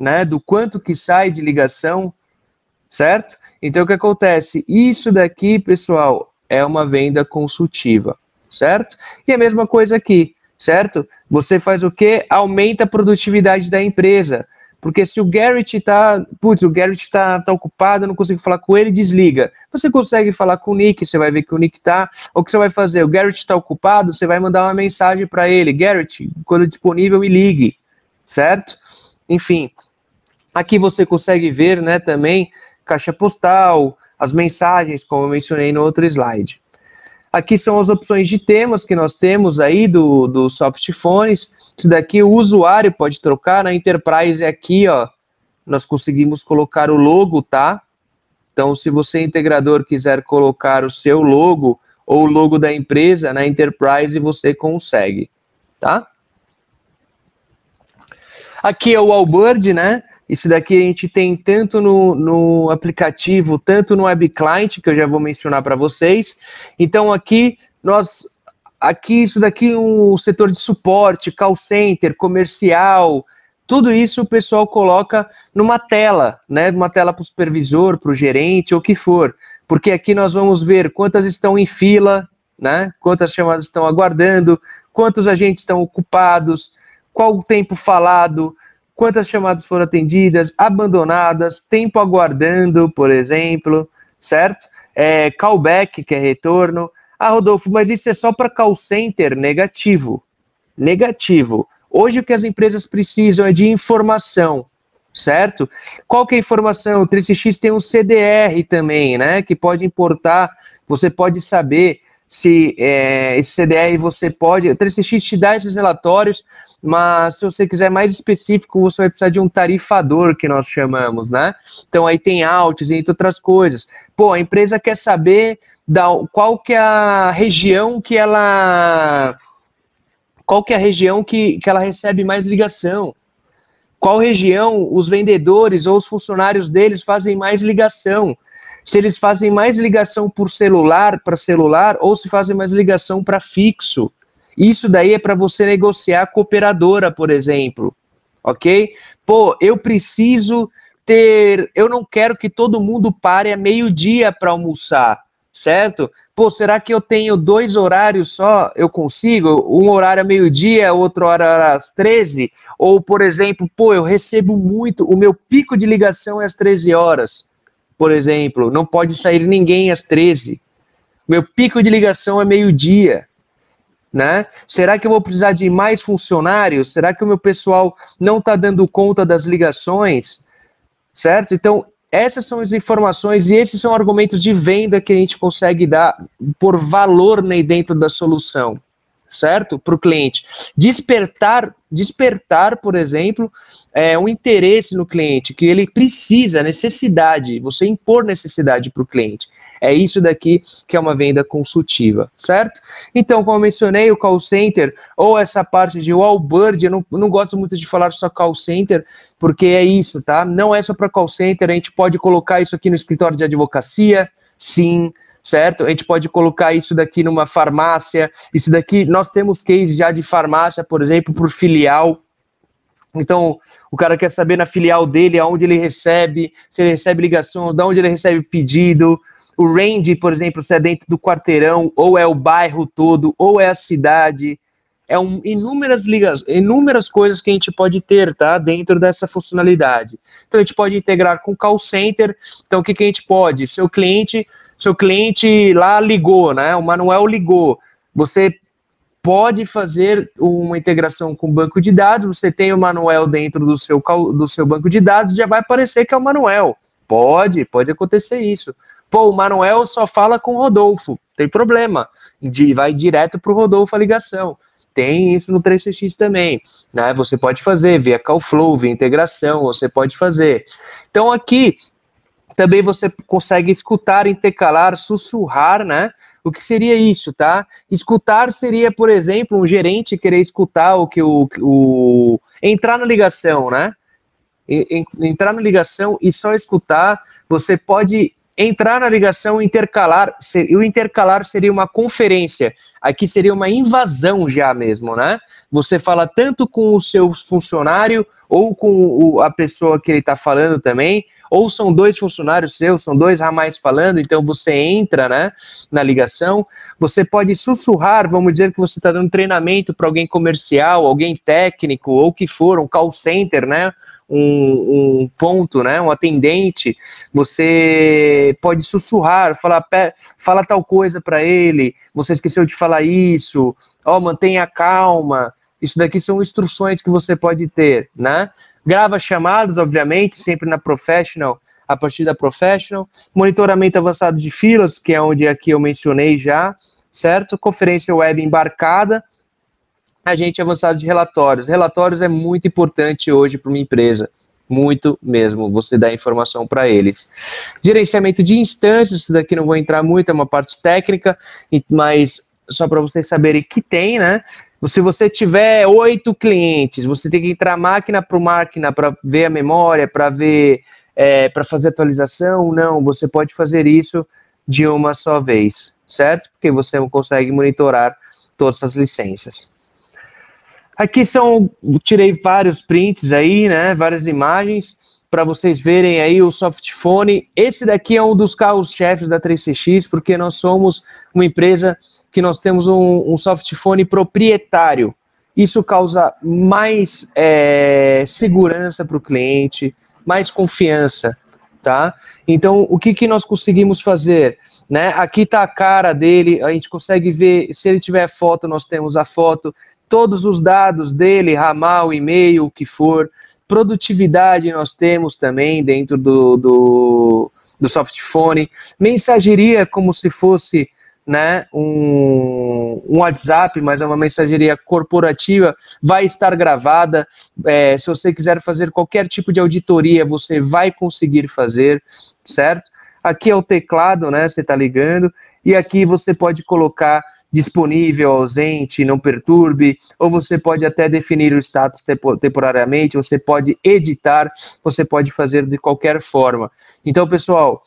Né, do quanto que sai de ligação, certo? Então, o que acontece? Isso daqui, pessoal, é uma venda consultiva, certo? E a mesma coisa aqui, certo? Você faz o quê? Aumenta a produtividade da empresa. Porque se o Garrett tá ocupado, eu não consigo falar com ele, desliga. Você consegue falar com o Nick, você vai ver que o Nick tá. O que você vai fazer? O Garrett está ocupado, você vai mandar uma mensagem para ele. Garrett, quando disponível, me ligue, certo? Enfim, aqui você consegue ver, né, também caixa postal, as mensagens, como eu mencionei no outro slide. Aqui são as opções de temas que nós temos aí do softphones. Isso daqui o usuário pode trocar. Na Enterprise aqui, ó, nós conseguimos colocar o logo, tá? Então, se você, integrador, quiser colocar o seu logo ou o logo da empresa na Enterprise, você consegue, tá? Aqui é o Allbird, né? Isso daqui a gente tem tanto no aplicativo, tanto no web client, que eu já vou mencionar para vocês. Então aqui isso daqui é um setor de suporte, call center, comercial, tudo isso o pessoal coloca numa tela, né? Uma tela para o supervisor, para o gerente, ou o que for. Porque aqui nós vamos ver quantas estão em fila, né? Quantas chamadas estão aguardando, quantos agentes estão ocupados, qual o tempo falado, quantas chamadas foram atendidas, abandonadas, tempo aguardando, por exemplo, certo? Callback, que é retorno. Ah, Rodolfo, mas isso é só para call center? Negativo. Negativo. Hoje o que as empresas precisam é de informação, certo? Qual que é a informação? O 3CX tem um CDR também, né? Que pode importar você pode saber se esse CDR você pode... O 3CX te dá esses relatórios, mas se você quiser mais específico, você vai precisar de um tarifador, que nós chamamos, né? Então aí tem outs, entre outras coisas. Pô, a empresa quer saber qual que é a região que ela... Qual que é a região que ela recebe mais ligação? Qual região os vendedores ou os funcionários deles fazem mais ligação? Se eles fazem mais ligação por celular, para celular, ou se fazem mais ligação para fixo. Isso daí é para você negociar com a operadora, por exemplo, ok? Pô, eu preciso ter... Eu não quero que todo mundo pare a meio-dia para almoçar, certo? Pô, será que eu tenho 2 horários só? Eu consigo? Um horário a meio-dia, outro horário às 13? Ou, por exemplo, pô, eu recebo muito... O meu pico de ligação é às 13 horas. Por exemplo, não pode sair ninguém às 13. Meu pico de ligação é meio-dia, né? Será que eu vou precisar de mais funcionários? Será que o meu pessoal não está dando conta das ligações? Certo? Então, essas são as informações e esses são argumentos de venda que a gente consegue dar por valor, né, dentro da solução, certo? Para o cliente. Despertar, por exemplo, um interesse no cliente, que ele precisa, necessidade, você impor necessidade para o cliente. É isso daqui que é uma venda consultiva, certo? Então, como eu mencionei, o call center, ou essa parte de wallbird, eu não gosto muito de falar só call center, porque é isso, tá? Não é só para call center, a gente pode colocar isso aqui no escritório de advocacia, sim, certo? A gente pode colocar isso daqui numa farmácia, isso daqui, nós temos cases já de farmácia, por exemplo, por filial. Então, o cara quer saber na filial dele aonde ele recebe, se ele recebe ligação, de onde ele recebe pedido. O range, por exemplo, se é dentro do quarteirão, ou é o bairro todo, ou é a cidade. Inúmeras coisas que a gente pode ter, tá? Dentro dessa funcionalidade. Então, a gente pode integrar com call center. Então, o que a gente pode? Seu cliente lá ligou, né? O Manuel ligou. Você pode fazer uma integração com o banco de dados, você tem o Manuel dentro do seu banco de dados, já vai aparecer que é o Manuel. Pode acontecer isso. Pô, o Manuel só fala com o Rodolfo, tem problema. Vai direto para o Rodolfo a ligação. Tem isso no 3CX também, né? Você pode fazer via Callflow, via integração, você pode fazer. Então aqui também você consegue escutar, intercalar, sussurrar, né? O que seria isso, tá? Escutar seria, por exemplo, um gerente querer escutar entrar na ligação, né? Entrar na ligação e só escutar. Você pode entrar na ligação e intercalar. E o intercalar seria uma conferência. Aqui seria uma invasão já mesmo, né? Você fala tanto com o seu funcionário ou com a pessoa que ele está falando também, ou são 2 funcionários seus, são 2 ramais falando, então você entra, né, na ligação. Você pode sussurrar, vamos dizer que você está dando treinamento para alguém comercial, alguém técnico, ou que for, um call center, né, um ponto, né, um atendente. Você pode sussurrar, fala tal coisa para ele, você esqueceu de falar isso, mantenha calma. Isso daqui são instruções que você pode ter, né? Grava chamadas, obviamente, sempre na Professional, a partir da Professional. Monitoramento avançado de filas, que é onde aqui eu mencionei já, certo? Conferência web embarcada. Agente avançado de relatórios. Relatórios é muito importante hoje para uma empresa. Muito mesmo, você dá informação para eles. Gerenciamento de instâncias, isso daqui não vou entrar muito, é uma parte técnica, mas só para vocês saberem que tem, né? Se você tiver 8 clientes, você tem que entrar máquina por máquina para ver a memória, para ver, para fazer atualização. Não, você pode fazer isso de uma só vez, certo? Porque você consegue monitorar todas as licenças. Aqui tirei vários prints aí, né? Várias imagens para vocês verem aí o softphone. Esse daqui é um dos carros-chefes da 3CX, porque nós somos uma empresa que nós temos um softphone proprietário. Isso causa mais segurança para o cliente, mais confiança, tá? Então, o que nós conseguimos fazer? Né? Aqui está a cara dele, a gente consegue ver, se ele tiver foto, nós temos a foto, todos os dados dele, ramal, e-mail, o que for. Produtividade nós temos também dentro do do softphone, mensageria como se fosse, né, um WhatsApp, mas é uma mensageria corporativa, vai estar gravada. Se você quiser fazer qualquer tipo de auditoria, você vai conseguir fazer, certo? Aqui é o teclado, né, você está ligando, e aqui você pode colocar disponível, ausente, não perturbe, ou você pode até definir o status temporariamente, você pode editar, você pode fazer de qualquer forma. Então, pessoal,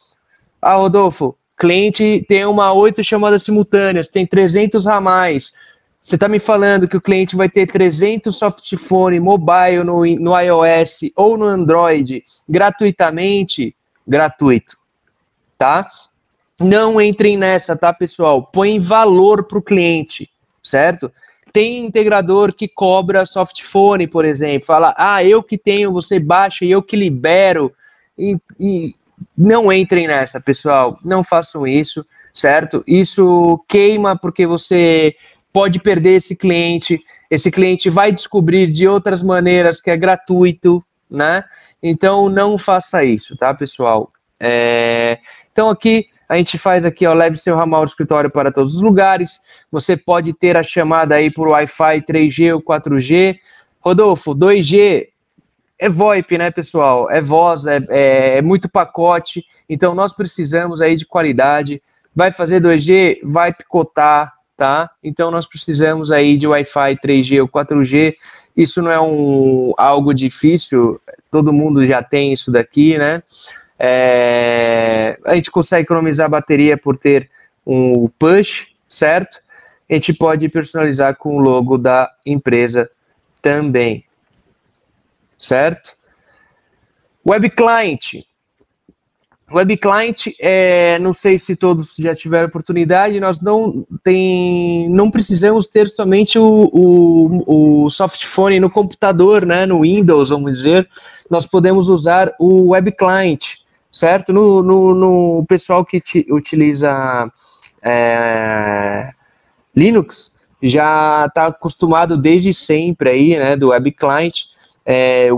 Rodolfo, cliente tem 8 chamadas simultâneas, tem 300 ramais. Você está me falando que o cliente vai ter 300 softphone mobile no iOS ou no Android gratuitamente? Gratuito, tá? Não entrem nessa, tá, pessoal? Põe valor para o cliente, certo? Tem integrador que cobra softphone, por exemplo. Fala, eu que tenho, você baixa e eu que libero. E não entrem nessa, pessoal. Não façam isso, certo? Isso queima porque você pode perder esse cliente. Esse cliente vai descobrir de outras maneiras que é gratuito, né? Então, não faça isso, tá, pessoal? Então, aqui, a gente faz aqui, ó, leve seu ramal do escritório para todos os lugares. Você pode ter a chamada aí por Wi-Fi 3G ou 4G. Rodolfo, 2G é VoIP, né, pessoal? É voz, é muito pacote. Então, nós precisamos aí de qualidade. Vai fazer 2G? Vai picotar, tá? Então, nós precisamos aí de Wi-Fi 3G ou 4G. Isso não é algo difícil. Todo mundo já tem isso daqui, né? A gente consegue economizar bateria por ter um push, certo? A gente pode personalizar com o logo da empresa também, certo? Web Client. Web Client, não sei se todos já tiveram oportunidade, nós não precisamos ter somente o softphone no computador, né, no Windows, vamos dizer, nós podemos usar o Web Client, certo? No pessoal que utiliza Linux, já está acostumado desde sempre aí, né, do Web Client.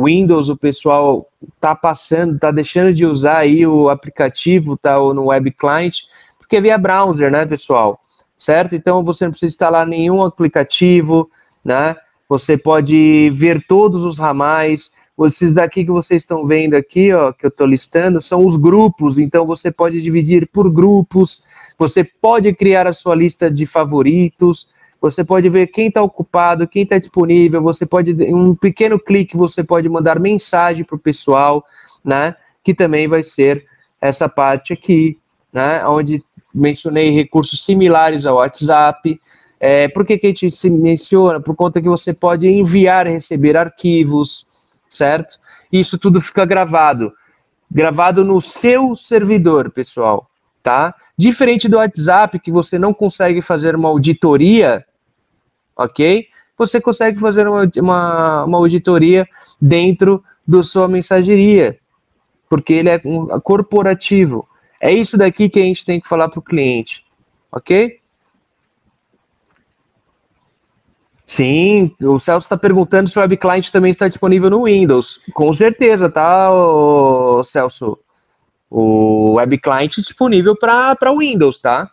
Windows, o pessoal está deixando de usar aí o aplicativo, tá, no Web Client, porque é via browser, né, pessoal? Certo? Então, você não precisa instalar nenhum aplicativo, né? Você pode ver todos os ramais. Esses daqui que vocês estão vendo aqui, ó, que eu estou listando, são os grupos. Então, você pode dividir por grupos. Você pode criar a sua lista de favoritos. Você pode ver quem está ocupado, quem está disponível. Você pode, em um pequeno clique, você pode mandar mensagem para o pessoal, né? Que também vai ser essa parte aqui, né? Onde mencionei recursos similares ao WhatsApp. Por que a gente se menciona? Por conta que você pode enviar e receber arquivos, certo? Isso tudo fica gravado no seu servidor, pessoal, tá? Diferente do WhatsApp, que você não consegue fazer uma auditoria, ok? Você consegue fazer uma auditoria dentro da sua mensageria, porque ele é corporativo. É isso daqui que a gente tem que falar para o cliente, ok? Sim, o Celso está perguntando se o Web Client também está disponível no Windows. Com certeza, tá, Celso? O Web Client disponível para Windows, tá?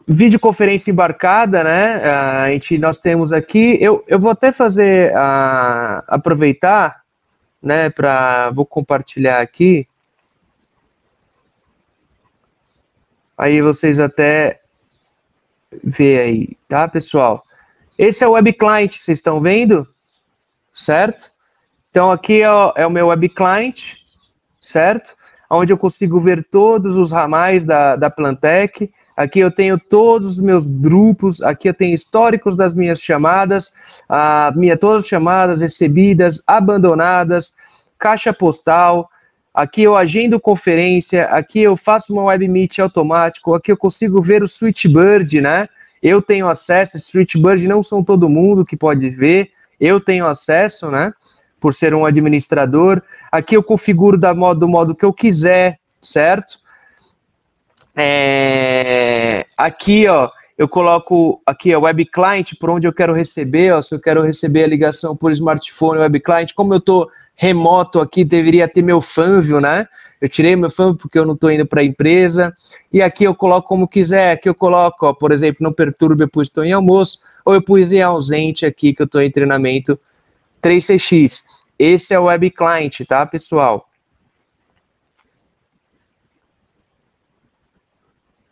Videoconferência embarcada, né? Nós temos aqui. Eu vou até aproveitar, né? Vou compartilhar aqui. Aí vocês até vê aí, tá, pessoal? Esse é o Web Client, vocês estão vendo? Certo? Então, aqui é o meu Web Client, certo? Onde eu consigo ver todos os ramais da Plantec. Aqui eu tenho todos os meus grupos. Aqui eu tenho históricos das minhas chamadas, todas as chamadas recebidas, abandonadas, caixa postal. Aqui eu agendo conferência, aqui eu faço uma web meet automático, aqui eu consigo ver o Switchbird, né? Eu tenho acesso, esse Switchbird não são todo mundo que pode ver, eu tenho acesso, né? Por ser um administrador. Aqui eu configuro do modo que eu quiser, certo? Aqui, ó, eu coloco aqui a web client por onde eu quero receber, ó, se eu quero receber a ligação por smartphone, web client, como eu estou remoto aqui, deveria ter meu Fanvio, né? Eu tirei meu Fanvio porque eu não estou indo para a empresa, e aqui eu coloco como quiser, aqui eu coloco, ó, por exemplo, não perturbe, eu pus estou em almoço, ou eu pus em ausente aqui que eu estou em treinamento 3CX. Esse é o web client, tá, pessoal?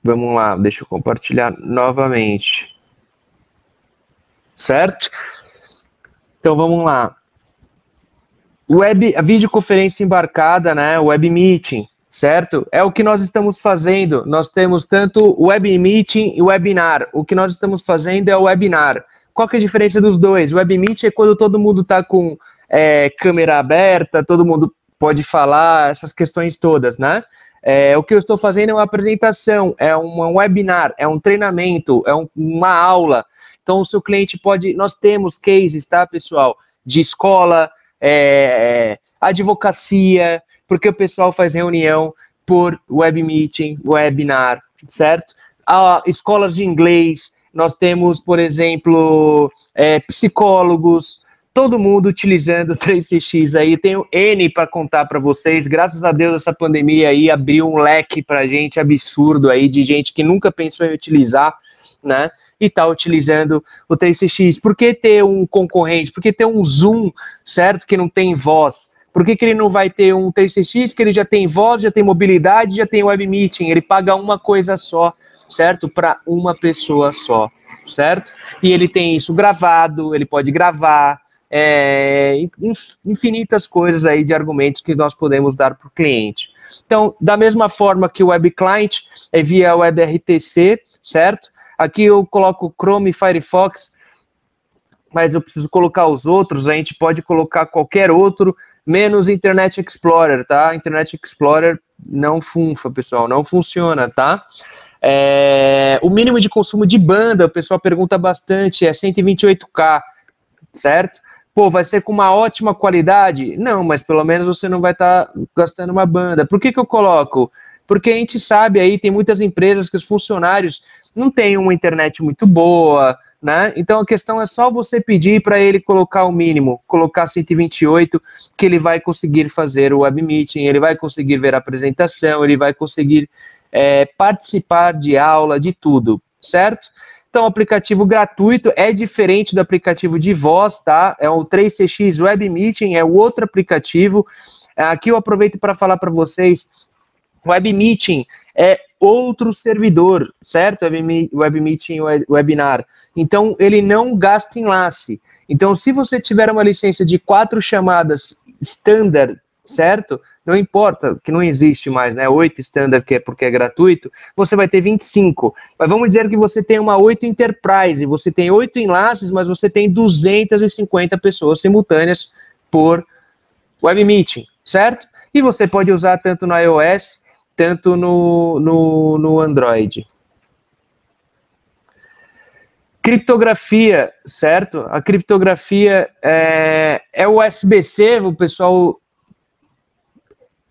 Vamos lá, deixa eu compartilhar novamente. Certo? Então vamos lá. A videoconferência embarcada, né? Web meeting, certo? É o que nós estamos fazendo. Nós temos tanto web meeting e webinar. O que nós estamos fazendo é o webinar. Qual que é a diferença dos dois? O web meeting é quando todo mundo está com câmera aberta, todo mundo pode falar, essas questões todas, né? O que eu estou fazendo é uma apresentação, é um webinar, é um treinamento, é uma aula. Então, o seu cliente pode... Nós temos cases, tá, pessoal? De escola, advocacia, porque o pessoal faz reunião por web meeting, webinar, certo? Escolas de inglês, nós temos, por exemplo, psicólogos, todo mundo utilizando o 3CX aí. Tenho N para contar para vocês. Graças a Deus essa pandemia aí abriu um leque para gente absurdo aí de gente que nunca pensou em utilizar, né? E está utilizando o 3CX. Por que ter um concorrente? Por que ter um Zoom, certo? Que não tem voz? Por que ele não vai ter um 3CX que ele já tem voz, já tem mobilidade, já tem web meeting? Ele paga uma coisa só, certo? Para uma pessoa só, certo? E ele tem isso gravado, ele pode gravar, infinitas coisas aí de argumentos que nós podemos dar para o cliente. Então, da mesma forma que o web client é via WebRTC, certo? Aqui eu coloco Chrome e Firefox, mas eu preciso colocar os outros, a gente pode colocar qualquer outro, menos Internet Explorer, tá? Internet Explorer não funfa, pessoal, não funciona, tá? O mínimo de consumo de banda, o pessoal pergunta bastante, é 128K, certo? Pô, vai ser com uma ótima qualidade? Não, mas pelo menos você não vai estar gastando uma banda. Por que eu coloco? Porque a gente sabe aí, tem muitas empresas que os funcionários não têm uma internet muito boa, né? Então a questão é só você pedir para ele colocar o mínimo, colocar 128, que ele vai conseguir fazer o web meeting, ele vai conseguir ver a apresentação, ele vai conseguir participar de aula, de tudo, certo? Então, o aplicativo gratuito é diferente do aplicativo de voz, tá? É o 3CX Web Meeting, é o outro aplicativo. Aqui eu aproveito para falar para vocês, Web Meeting é outro servidor, certo? Web Meeting Webinar. Então, ele não gasta enlace. Então, se você tiver uma licença de 4 chamadas standard, certo? Não importa, que não existe mais, né? 8 standard, que é porque é gratuito, você vai ter 25. Mas vamos dizer que você tem uma 8 Enterprise, você tem 8 enlaces, mas você tem 250 pessoas simultâneas por Web Meeting, certo? E você pode usar tanto no iOS, tanto no Android. Criptografia, certo? A criptografia é o USB-C, o pessoal...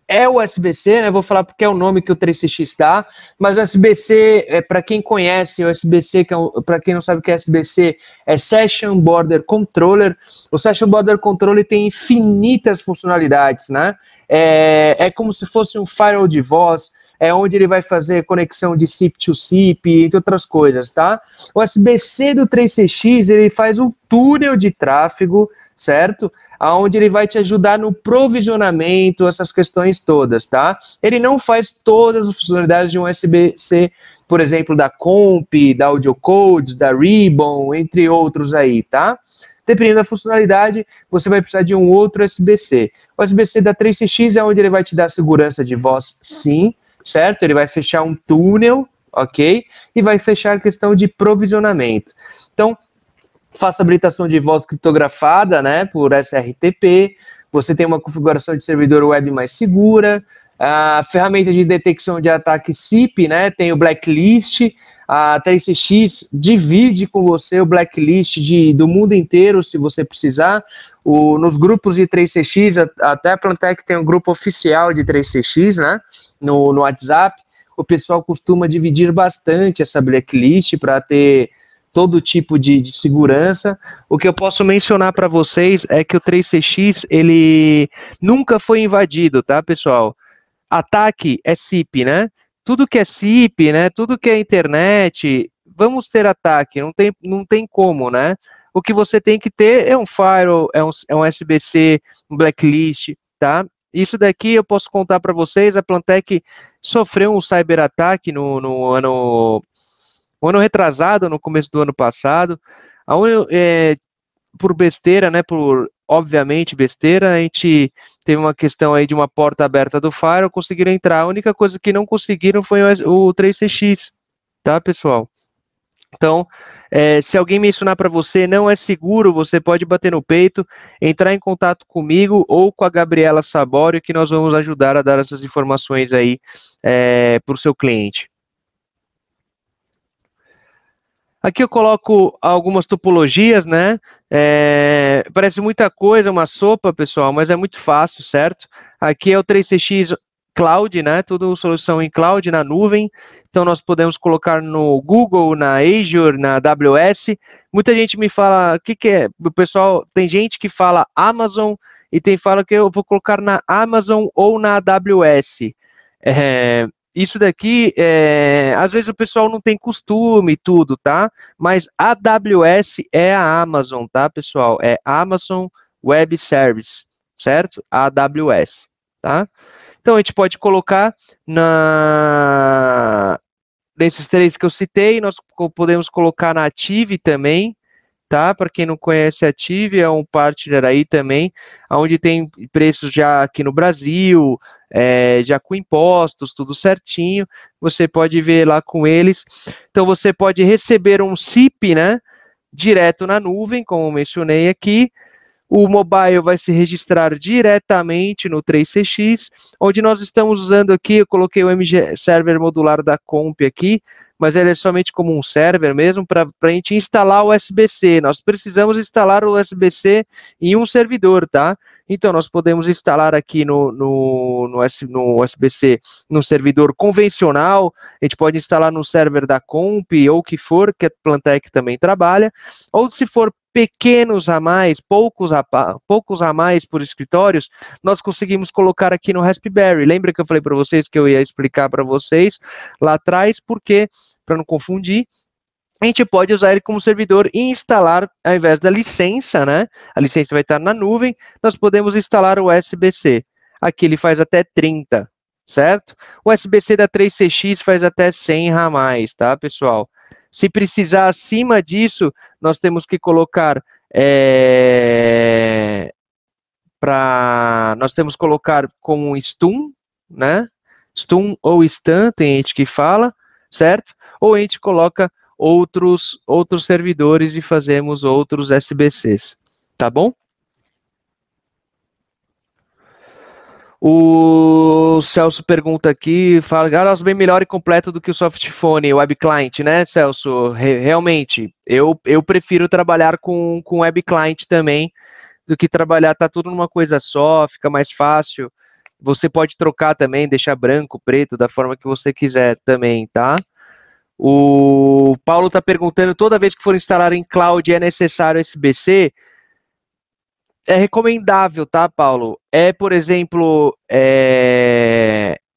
É o USB-C, né? Vou falar porque é o nome que o 3CX dá, mas o USB-C, para quem conhece, o USB-C, para quem não sabe o que é USB-C, é Session Border Controller. O Session Border Controller tem infinitas funcionalidades, né? É como se fosse um firewall de voz, é onde ele vai fazer conexão de SIP to SIP, entre outras coisas, tá? O USB-C do 3CX, ele faz um túnel de tráfego, certo? Onde ele vai te ajudar no provisionamento, essas questões todas, tá? Ele não faz todas as funcionalidades de um USB-C, por exemplo, da Comp, da AudioCodes, da Ribbon, entre outros aí, tá? Dependendo da funcionalidade, você vai precisar de um outro USB-C. O USB-C da 3CX é onde ele vai te dar segurança de voz, sim, certo? Ele vai fechar um túnel, ok? E vai fechar a questão de provisionamento. Então, faça habilitação de voz criptografada, né, por SRTP, você tem uma configuração de servidor web mais segura, a ferramenta de detecção de ataque SIP, né, tem o blacklist, a 3CX divide com você o blacklist do mundo inteiro, se você precisar, nos grupos de 3CX, até a Plantec tem um grupo oficial de 3CX, né, no WhatsApp, o pessoal costuma dividir bastante essa blacklist para ter todo tipo de segurança. O que eu posso mencionar para vocês é que o 3CX, ele nunca foi invadido, tá, pessoal? Ataque é SIP, né? Tudo que é SIP, né? Tudo que é internet, vamos ter ataque, não tem como, né? O que você tem que ter é um firewall, é um SBC, um blacklist, tá? Isso daqui eu posso contar para vocês, a Plantec sofreu um cyberataque no ano retrasado, no começo do ano passado, por besteira, né, por obviamente besteira, a gente teve uma questão aí de uma porta aberta do firewall, conseguiram entrar. A única coisa que não conseguiram foi o 3CX, tá, pessoal? Então, se alguém mencionar para você não é seguro, você pode bater no peito, entrar em contato comigo ou com a Gabriela Sabório, que nós vamos ajudar a dar essas informações aí para o seu cliente. Aqui eu coloco algumas topologias, né? Parece muita coisa, uma sopa, pessoal, mas é muito fácil, certo? Aqui é o 3CX Cloud, né? Tudo solução em cloud, na nuvem. Então, nós podemos colocar no Google, na Azure, na AWS. Muita gente me fala, o que é? O pessoal, tem gente que fala Amazon e tem fala que eu vou colocar na Amazon ou na AWS. Isso daqui, às vezes o pessoal não tem costume e tudo, tá? Mas a AWS é a Amazon, tá, pessoal? É Amazon Web Service, certo? A AWS, tá? Então, a gente pode colocar nesses três que eu citei, nós podemos colocar na Ative também, tá? Para quem não conhece a Ative, é um partner aí também, onde tem preços já aqui no Brasil, já com impostos, tudo certinho, você pode ver lá com eles. Então, você pode receber um SIP, né, direto na nuvem, como eu mencionei aqui. O mobile vai se registrar diretamente no 3CX, onde nós estamos usando aqui, eu coloquei o MG Server modular da Comp aqui, mas ele é somente como um server mesmo, para a gente instalar o SBC. Nós precisamos instalar o SBC em um servidor, tá? Então, nós podemos instalar aqui no SBC, no servidor convencional, a gente pode instalar no server da Comp, ou o que for, que a Plantec também trabalha, ou se for pequenos a mais, poucos a mais por escritórios, nós conseguimos colocar aqui no Raspberry. Lembra que eu falei para vocês que eu ia explicar para vocês lá atrás, porque, para não confundir, a gente pode usar ele como servidor e instalar, ao invés da licença, né? A licença vai estar na nuvem, nós podemos instalar o SBC. Aqui ele faz até 30, certo? O SBC da 3CX faz até 100 ramais, tá, pessoal? Se precisar acima disso, nós temos que colocar nós temos que colocar como STUM, né? STUM ou STAN, tem gente que fala, certo? Ou a gente coloca outros servidores e fazemos outros SBCs, tá bom? O Celso pergunta aqui, fala, nossa, bem melhor e completo do que o Softphone, o Web Client, né, Celso? Realmente, eu prefiro trabalhar com Web Client também, do que trabalhar, tá tudo numa coisa só, fica mais fácil. Você pode trocar também, deixar branco, preto, da forma que você quiser também, tá? O Paulo está perguntando, toda vez que for instalar em cloud é necessário SBC? É recomendável, tá, Paulo? Por exemplo,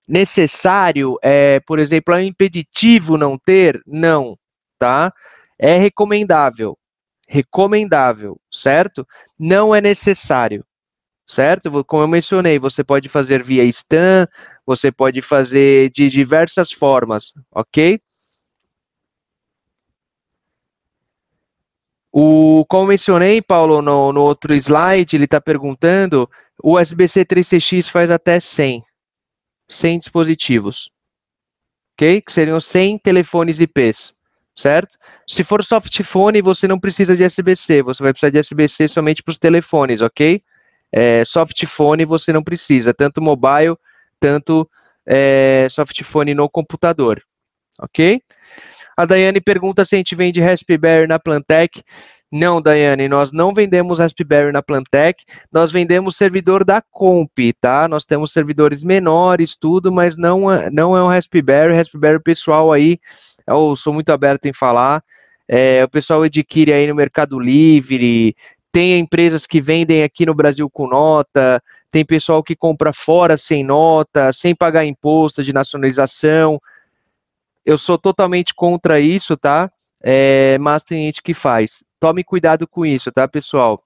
necessário, por exemplo, é impeditivo não ter? Não, tá? É recomendável, certo? Não é necessário, certo? Como eu mencionei, você pode fazer via STAN, você pode fazer de diversas formas, ok? Como mencionei, Paulo, no outro slide, ele está perguntando, o USB-C 3CX faz até 100 dispositivos, ok? Que seriam 100 telefones IPs, certo? Se for softphone, você não precisa de USB-C, você vai precisar de USB-C somente para os telefones, ok? Softphone você não precisa, tanto mobile, tanto softphone no computador, ok? A Daiane pergunta se a gente vende Raspberry na Plantec. Não, Daiane, nós não vendemos Raspberry na Plantec, nós vendemos servidor da Comp, tá? Nós temos servidores menores, tudo, mas não é um Raspberry pessoal aí, eu sou muito aberto em falar, o pessoal adquire aí no Mercado Livre, tem empresas que vendem aqui no Brasil com nota, tem pessoal que compra fora sem nota, sem pagar imposto de nacionalização. Eu sou totalmente contra isso, tá? Mas tem gente que faz. Tome cuidado com isso, tá, pessoal?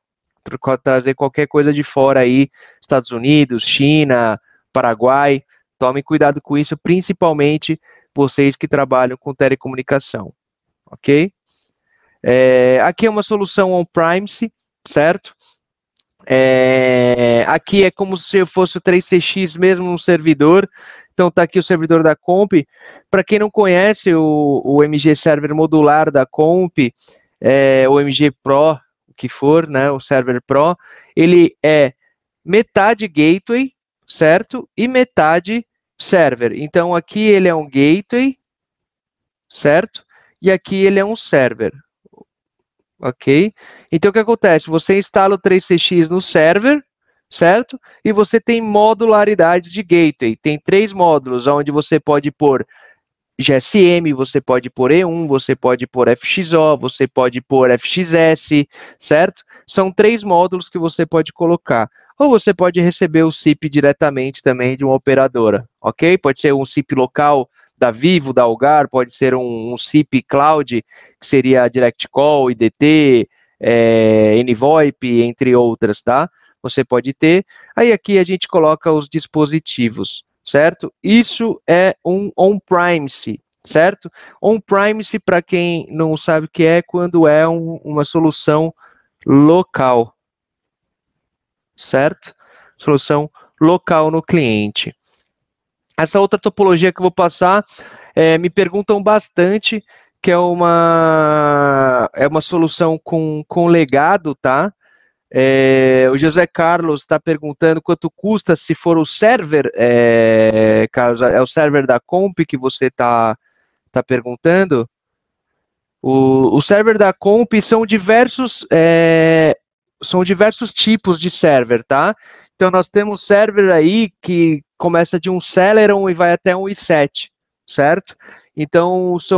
Trazer qualquer coisa de fora aí, Estados Unidos, China, Paraguai, tome cuidado com isso, principalmente vocês que trabalham com telecomunicação, ok? Aqui é uma solução on-premise, certo? Aqui é como se fosse o 3CX mesmo no servidor. Então tá aqui o servidor da Comp. Para quem não conhece o MG Server modular da Comp, o MG Pro, o que for, né, o Server Pro, ele é metade gateway, certo? E metade server. Então aqui ele é um gateway, certo? E aqui ele é um server. Ok? Então, o que acontece? Você instala o 3CX no server, certo? E você tem modularidade de gateway. Tem 3 módulos, onde você pode pôr GSM, você pode pôr E1, você pode pôr FXO, você pode pôr FXS, certo? São 3 módulos que você pode colocar. Ou você pode receber o SIP diretamente também de uma operadora, ok? Pode ser um SIP local da Vivo, da Algar, pode ser um SIP Cloud, que seria Direct Call, IDT, NVoIP, entre outras, tá? Você pode ter. Aí aqui a gente coloca os dispositivos, certo? Isso é um on-premise, certo? On-premise, para quem não sabe o que é, quando é uma solução local, certo? Solução local no cliente. Essa outra topologia que eu vou passar, me perguntam bastante, que é uma solução com legado, tá? O José Carlos está perguntando quanto custa se for o server, Carlos, é o server da Comp que você está perguntando? O server da Comp são diversos tipos de server, tá? Então nós temos server aí que começa de um Celeron e vai até um i7, certo? Então se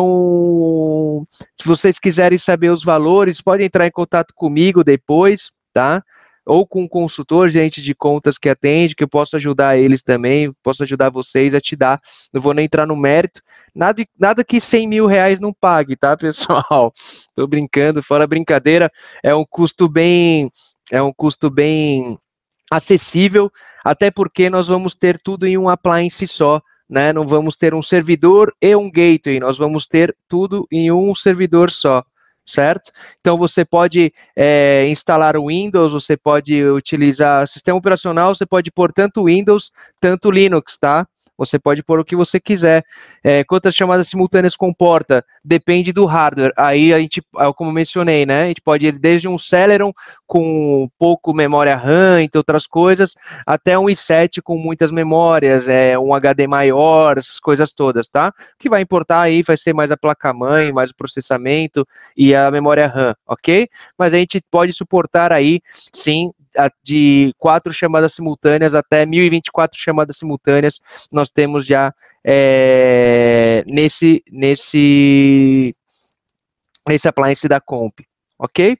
vocês quiserem saber os valores, podem entrar em contato comigo depois, tá? Ou com um consultor, gente de contas que atende, que eu posso ajudar eles também, posso ajudar vocês a te dar. Não vou nem entrar no mérito. Nada que 100 mil reais não pague, tá, pessoal? Tô brincando, fora brincadeira, é um custo bem acessível, até porque nós vamos ter tudo em um appliance só, né? Não vamos ter um servidor e um gateway, nós vamos ter tudo em um servidor só, certo? Então você pode instalar o Windows, você pode utilizar sistema operacional, você pode pôr tanto Windows, tanto Linux, tá? Você pode pôr o que você quiser. Quantas chamadas simultâneas comporta? Depende do hardware. Aí a gente, como mencionei, né? A gente pode ir desde um Celeron com pouco memória RAM, entre outras coisas, até um i7 com muitas memórias, um HD maior, essas coisas todas, tá? O que vai importar aí vai ser mais a placa-mãe, mais o processamento e a memória RAM, ok? Mas a gente pode suportar aí, sim, de 4 chamadas simultâneas até 1024 chamadas simultâneas, nós temos já nesse appliance da Comp, ok?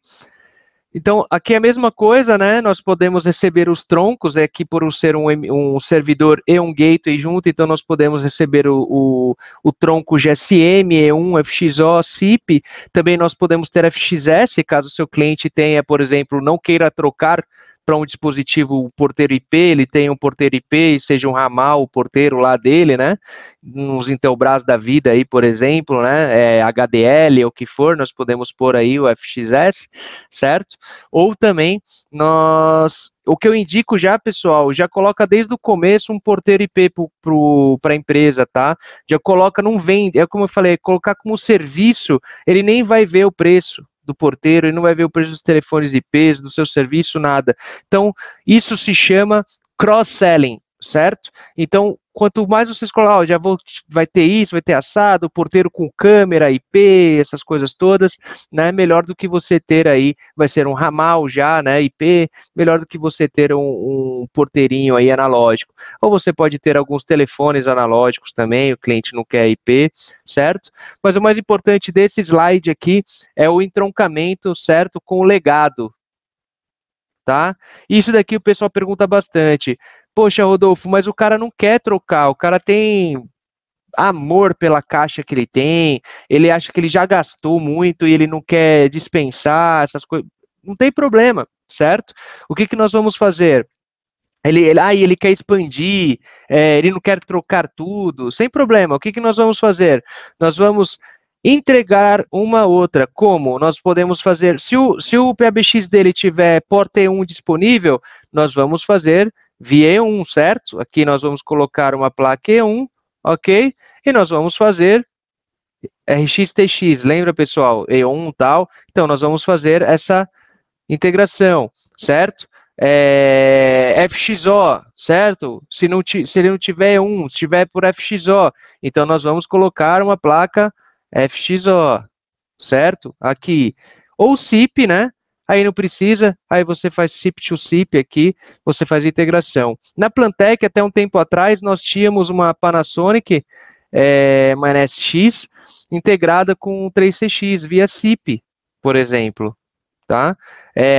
Então, aqui é a mesma coisa, né? Nós podemos receber os troncos, aqui por ser um servidor e um gateway junto, então nós podemos receber o tronco GSM, E1, FXO, SIP, também nós podemos ter FXS, caso o seu cliente tenha, por exemplo, não queira trocar para um dispositivo porteiro IP, ele tem um porteiro IP, seja um ramal, o porteiro lá dele, né? Uns Intelbras da vida aí, por exemplo, né? HDL, ou o que for, nós podemos pôr aí o FXS, certo? Ou também o que eu indico já, pessoal, já coloca desde o começo um porteiro IP para a empresa, tá? Já coloca, não vende, como eu falei, colocar como serviço, ele nem vai ver o preço do porteiro, ele não vai ver o preço dos telefones IPs, do seu serviço, nada. Então, isso se chama cross-selling. certo? Então, quanto mais vocês colocam, vai ter isso, vai ter assado, porteiro com câmera, IP, essas coisas todas, né? Melhor do que você ter aí, vai ser um ramal já, né? IP, melhor do que você ter um porteirinho aí analógico. Ou você pode ter alguns telefones analógicos também, o cliente não quer IP, certo? Mas o mais importante desse slide aqui é o entroncamento, certo? Com o legado, tá? Isso daqui o pessoal pergunta bastante. Poxa, Rodolfo, mas o cara não quer trocar, o cara tem amor pela caixa que ele tem, ele acha que ele já gastou muito e ele não quer dispensar essas coisas. Não tem problema, certo? O que nós vamos fazer? Ele quer expandir, ele não quer trocar tudo, sem problema. O que nós vamos fazer? Nós vamos entregar uma outra. Como? Nós podemos fazer, se o PABX dele tiver porta E1 disponível, nós vamos fazer via E1, certo? Aqui nós vamos colocar uma placa E1, ok? E nós vamos fazer RX-TX, lembra, pessoal? E1 e tal. Então, nós vamos fazer essa integração, certo? FXO, certo? Se ele não tiver E1, se tiver por FXO, então nós vamos colocar uma placa FXO, certo? Aqui. Ou SIP, né? Aí não precisa, aí você faz SIP to SIP aqui, você faz a integração. Na Plantec, até um tempo atrás, nós tínhamos uma Panasonic, uma NSX, integrada com o 3CX via SIP, por exemplo. Tá?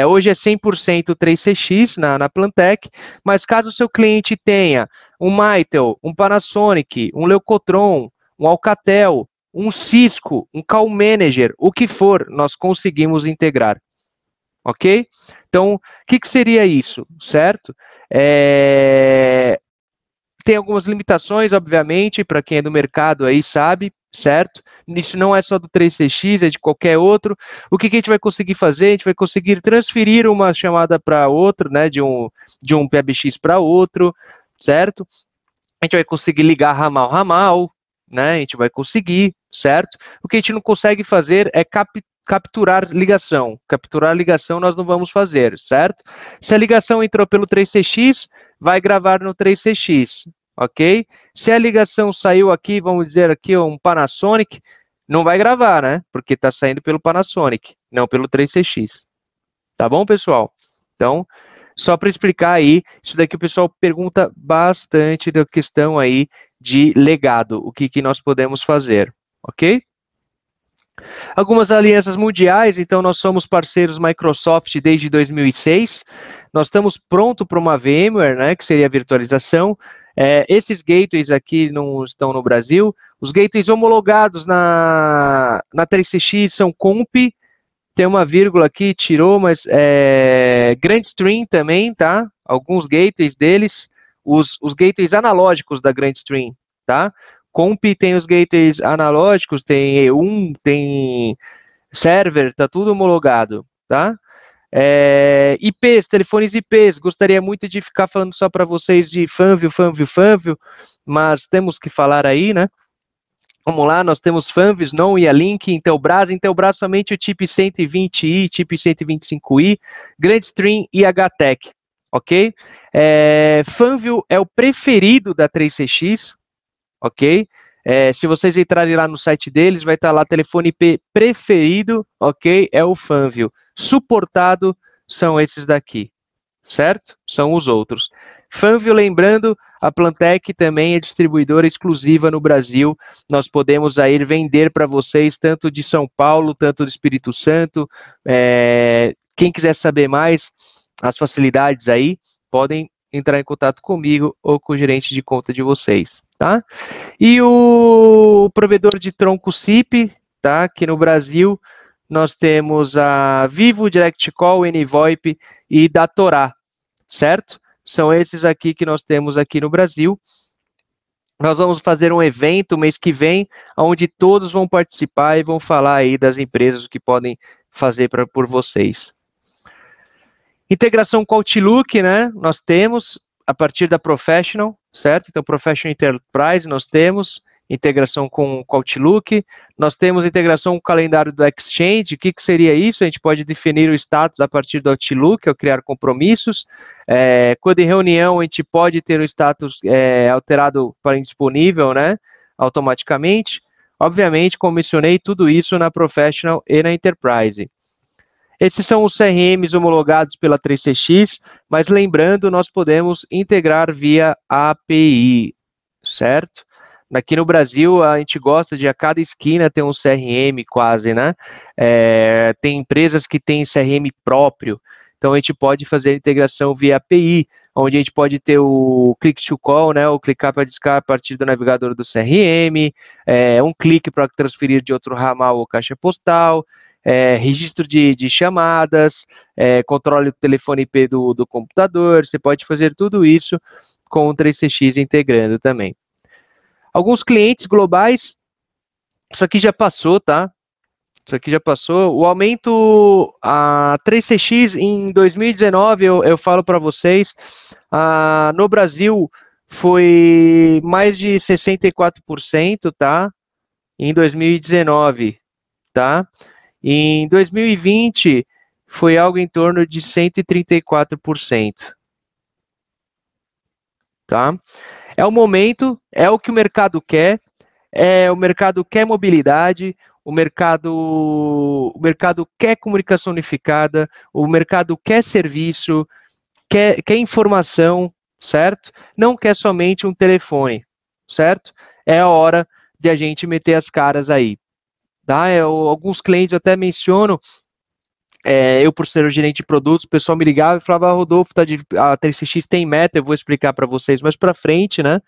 Hoje é 100% 3CX na Plantec, mas caso o seu cliente tenha um Mytel, um Panasonic, um Leucotron, um Alcatel, um Cisco, um Call Manager, o que for, nós conseguimos integrar. Ok? Então, o que seria isso, certo? Tem algumas limitações, obviamente, para quem é do mercado aí sabe, certo? Isso não é só do 3CX, é de qualquer outro. O que a gente vai conseguir fazer? A gente vai conseguir transferir uma chamada para outra, né? De um PBX para outro, certo? A gente vai conseguir ligar ramal, né? A gente vai conseguir, certo? O que a gente não consegue fazer é capturar ligação. Capturar ligação nós não vamos fazer, certo? Se a ligação entrou pelo 3CX, vai gravar no 3CX, ok? Se a ligação saiu aqui, vamos dizer aqui, um Panasonic, não vai gravar, né? Porque está saindo pelo Panasonic, não pelo 3CX. Tá bom, pessoal? Então, só para explicar aí, isso daqui o pessoal pergunta bastante da questão aí de legado, o que nós podemos fazer, ok? Algumas alianças mundiais, então nós somos parceiros Microsoft desde 2006, nós estamos prontos para uma VMware, né, que seria a virtualização. Esses gateways aqui não estão no Brasil, os gateways homologados na 3CX são Comp, tem uma vírgula aqui, tirou, mas Grandstream também, tá? Alguns gateways deles, os gateways analógicos da Grandstream, tá? Comp tem os gateways analógicos, tem E1, tem server, tá tudo homologado, tá? IPs, telefones IPs, gostaria muito de ficar falando só para vocês de Fanvio, mas temos que falar aí, né? Vamos lá, nós temos Fanvis, Non e a Link, Intelbras somente o chip 120i, chip 125i, Grandstream e HTech, ok? Fanvio é o preferido da 3CX, ok? Se vocês entrarem lá no site deles, vai estar lá telefone IP preferido, ok? É o Fanvio. Suportado são esses daqui, certo? São os outros. Fanvio, lembrando, a Plantec também é distribuidora exclusiva no Brasil. Nós podemos aí vender para vocês tanto de São Paulo, tanto do Espírito Santo. Quem quiser saber mais, as facilidades aí, podem entrar em contato comigo ou com o gerente de conta de vocês, tá? E o provedor de tronco SIP, tá? Aqui no Brasil, nós temos a Vivo, Direct Call, NVoIP e Datorá, certo? São esses aqui que nós temos aqui no Brasil. Nós vamos fazer um evento mês que vem, onde todos vão participar e vão falar aí das empresas, o que podem fazer por vocês. Integração com Outlook, né? Nós temos a partir da Professional, certo? Então, Professional Enterprise nós temos, integração com o Outlook, nós temos integração com o calendário do Exchange. O que seria isso? A gente pode definir o status a partir do Outlook, ao criar compromissos. Quando em reunião, a gente pode ter o status alterado para indisponível, né, automaticamente. Obviamente, como mencionei, tudo isso na Professional e na Enterprise. Esses são os CRMs homologados pela 3CX, mas lembrando, nós podemos integrar via API, certo? Aqui no Brasil, a gente gosta de a cada esquina ter um CRM quase, né? Tem empresas que têm CRM próprio, então a gente pode fazer a integração via API, onde a gente pode ter o click to call, né? O clicar para discar a partir do navegador do CRM, um clique para transferir de outro ramal ou caixa postal, registro de chamadas, controle do telefone IP do computador. Você pode fazer tudo isso com o 3CX integrando também. Alguns clientes globais, isso aqui já passou, tá? Isso aqui já passou. O aumento, a 3CX em 2019, eu falo para vocês, no Brasil foi mais de 64%, tá? Em 2019, tá? Em 2020 foi algo em torno de 134%, tá? É o momento, é o que o mercado quer, o mercado quer mobilidade, o mercado quer comunicação unificada, o mercado quer serviço, quer informação, certo? Não quer somente um telefone, certo? É a hora de a gente meter as caras aí, tá? Alguns clientes até mencionam, eu por ser o gerente de produtos, o pessoal me ligava e falava, Rodolfo, a 3CX tem meta, eu vou explicar para vocês mais para frente, né?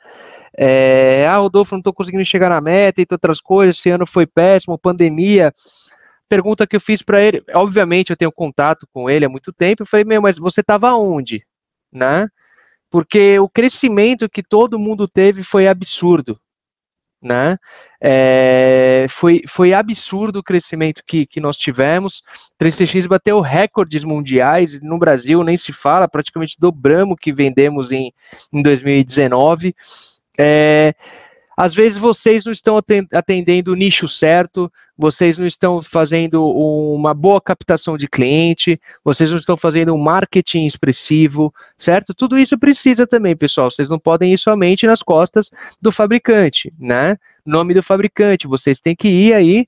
Rodolfo, não estou conseguindo chegar na meta e outras coisas, esse ano foi péssimo, pandemia. Pergunta que eu fiz para ele, obviamente eu tenho contato com ele há muito tempo, eu falei, mas você estava onde? Né? Porque o crescimento que todo mundo teve foi absurdo, né? Foi absurdo o crescimento que nós tivemos. 3CX bateu recordes mundiais, no Brasil nem se fala, praticamente dobramos o que vendemos em 2019. Às vezes vocês não estão atendendo o nicho certo, vocês não estão fazendo uma boa captação de cliente, vocês não estão fazendo um marketing expressivo, certo? Tudo isso precisa também, pessoal. Vocês não podem ir somente nas costas do fabricante, né? Nome do fabricante, vocês têm que ir aí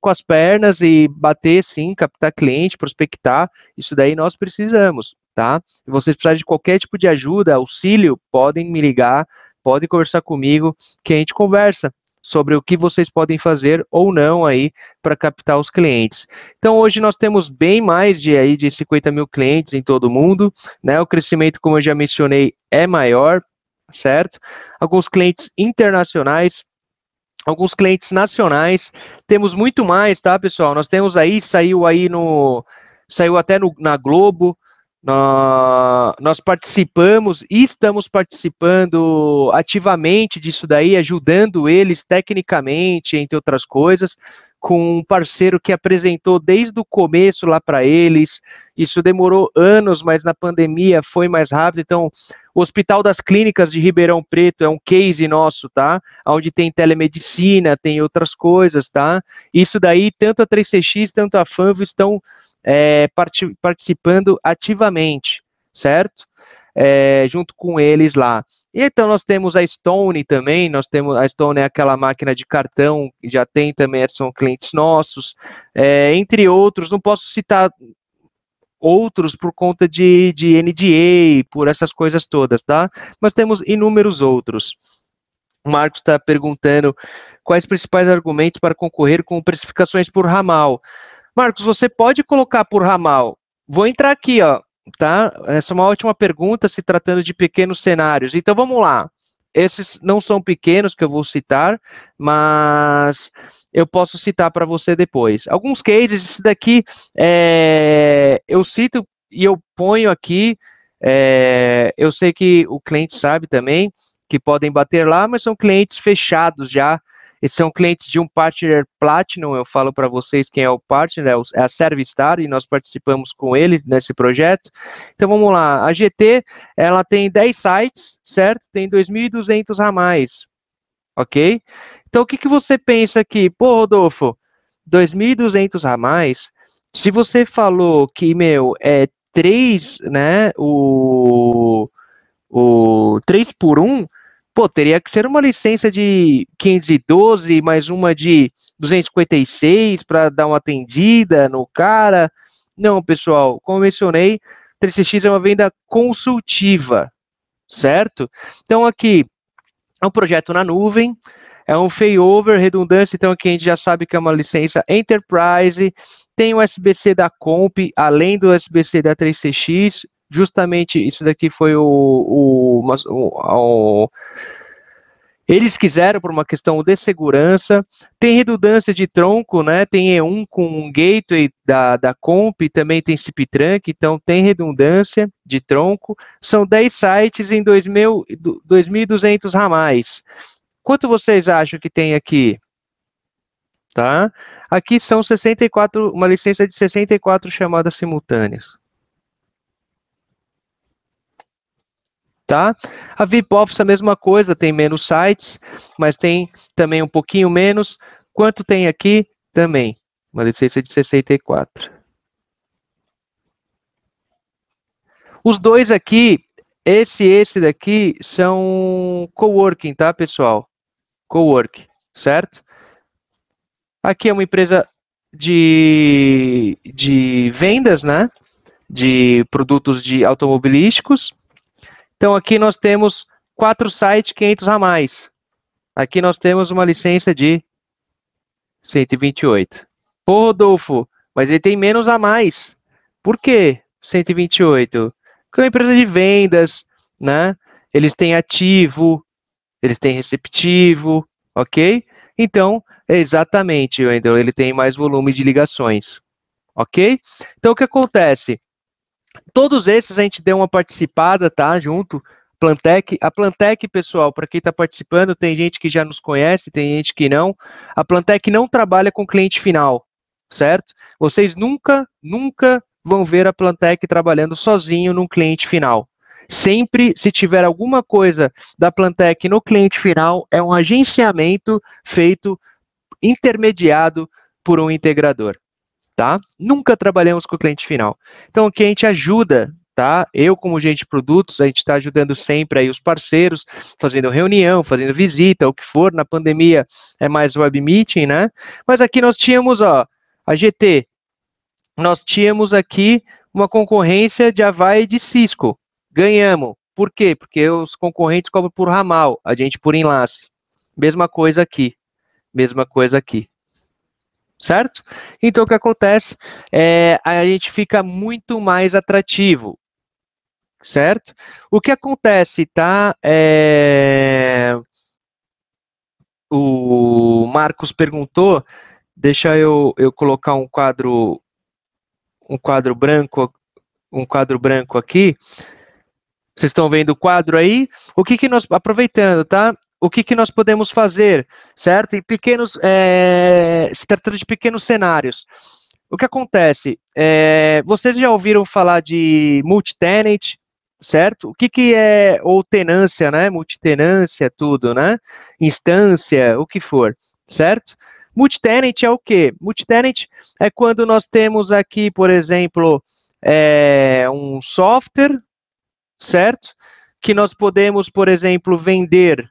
com as pernas e bater, sim, captar cliente, prospectar. Isso daí nós precisamos, tá? Se vocês precisarem de qualquer tipo de ajuda, auxílio, podem me ligar, podem conversar comigo, que a gente conversa sobre o que vocês podem fazer ou não aí para captar os clientes. Então, hoje nós temos bem mais de 50 mil clientes em todo o mundo, né? O crescimento, como eu já mencionei, é maior, certo? Alguns clientes internacionais, alguns clientes nacionais, temos muito mais, tá, pessoal? Nós temos aí, saiu até na Globo. Nós participamos e estamos participando ativamente disso daí, ajudando eles tecnicamente, entre outras coisas, com um parceiro que apresentou desde o começo lá para eles. Isso demorou anos, mas na pandemia foi mais rápido. Então, o Hospital das Clínicas de Ribeirão Preto é um case nosso, tá? Onde tem telemedicina, tem outras coisas, tá? Isso daí, tanto a 3CX, tanto a Fanvo estão participando ativamente, certo? Junto com eles lá. E então nós temos a Stone também, a Stone é aquela máquina de cartão, já tem também, são clientes nossos, entre outros, não posso citar outros por conta de NDA, por essas coisas todas, tá? Mas temos inúmeros outros. O Marcos está perguntando quais principais argumentos para concorrer com precificações por ramal. Marcos, você pode colocar por ramal. Vou entrar aqui, ó, tá? Essa é uma ótima pergunta, se tratando de pequenos cenários. Então, vamos lá. Esses não são pequenos que eu vou citar, mas eu posso citar para você depois. Alguns cases, esse daqui, eu cito e eu ponho aqui, eu sei que o cliente sabe também, que podem bater lá, mas são clientes fechados já. Esses são clientes de um partner Platinum, eu falo para vocês quem é o partner, é a Servistar, e nós participamos com ele nesse projeto. Então vamos lá, a GT, ela tem 10 sites, certo? Tem 2.200 ramais, ok? Então, o que, que você pensa aqui? Pô, Rodolfo, 2.200 ramais, se você falou que, meu, é 3, né, o 3 por 1, pô, teria que ser uma licença de 512 mais uma de 256 para dar uma atendida no cara. Não, pessoal, como eu mencionei, 3CX é uma venda consultiva, certo? Então, aqui, é um projeto na nuvem, é um failover, redundância, então aqui a gente já sabe que é uma licença Enterprise, tem o SBC da Comp, além do SBC da 3CX, justamente isso daqui foi eles quiseram por uma questão de segurança, tem redundância de tronco, né? Tem E1 com um gateway da Comp, também tem CPTrunk, então tem redundância de tronco. São 10 sites em 2.200 ramais. Quanto vocês acham que tem aqui? Tá? Aqui são 64, uma licença de 64 chamadas simultâneas. Tá? A VIP Office é a mesma coisa, tem menos sites, mas tem também um pouquinho menos. Quanto tem aqui? Também, uma licença de 64. Os dois aqui, esse e esse daqui, são coworking, tá, pessoal? Coworking, certo? Aqui é uma empresa de vendas, né? De produtos de automobilísticos. Então, aqui nós temos 4 sites, 500 ramais. Aqui nós temos uma licença de 128. Pô, Rodolfo, mas ele tem menos a mais. Por quê 128? Porque é uma empresa de vendas, né? Eles têm ativo, eles têm receptivo, ok? Então, exatamente, Wendel, ele tem mais volume de ligações, ok? Então, o que acontece? Todos esses a gente deu uma participada, tá? Junto. Plantec. A Plantec, pessoal, para quem está participando, tem gente que já nos conhece, tem gente que não. A Plantec não trabalha com cliente final, certo? Vocês nunca vão ver a Plantec trabalhando sozinho num cliente final. Sempre, se tiver alguma coisa da Plantec no cliente final, é um agenciamento feito, intermediado por um integrador. Tá? Nunca trabalhamos com o cliente final. Então, o que a gente ajuda, tá? Eu, como gerente de produtos, a gente está ajudando sempre aí os parceiros, fazendo reunião, fazendo visita, o que for. Na pandemia é mais web meeting, né? Mas aqui nós tínhamos, ó, a GT, nós tínhamos aqui uma concorrência de Avaya e de Cisco. Ganhamos. Por quê? Porque os concorrentes cobram por ramal, a gente por enlace. Mesma coisa aqui. Mesma coisa aqui. Certo? Então, o que acontece é a gente fica muito mais atrativo, certo? O que acontece, tá? O Marcos perguntou, deixa eu colocar um quadro branco aqui. Vocês estão vendo o quadro aí? O que que nós, aproveitando, tá? O que que nós podemos fazer, certo? Em pequenos, se tratando de pequenos cenários. O que acontece? Vocês já ouviram falar de multi-tenant, certo? O que que é, ou tenância, né? Multitenância, tudo, né? Instância, o que for, certo? Multi-tenant é o quê? Multi-tenant é quando nós temos aqui, por exemplo, um software, certo? Que nós podemos, por exemplo, vender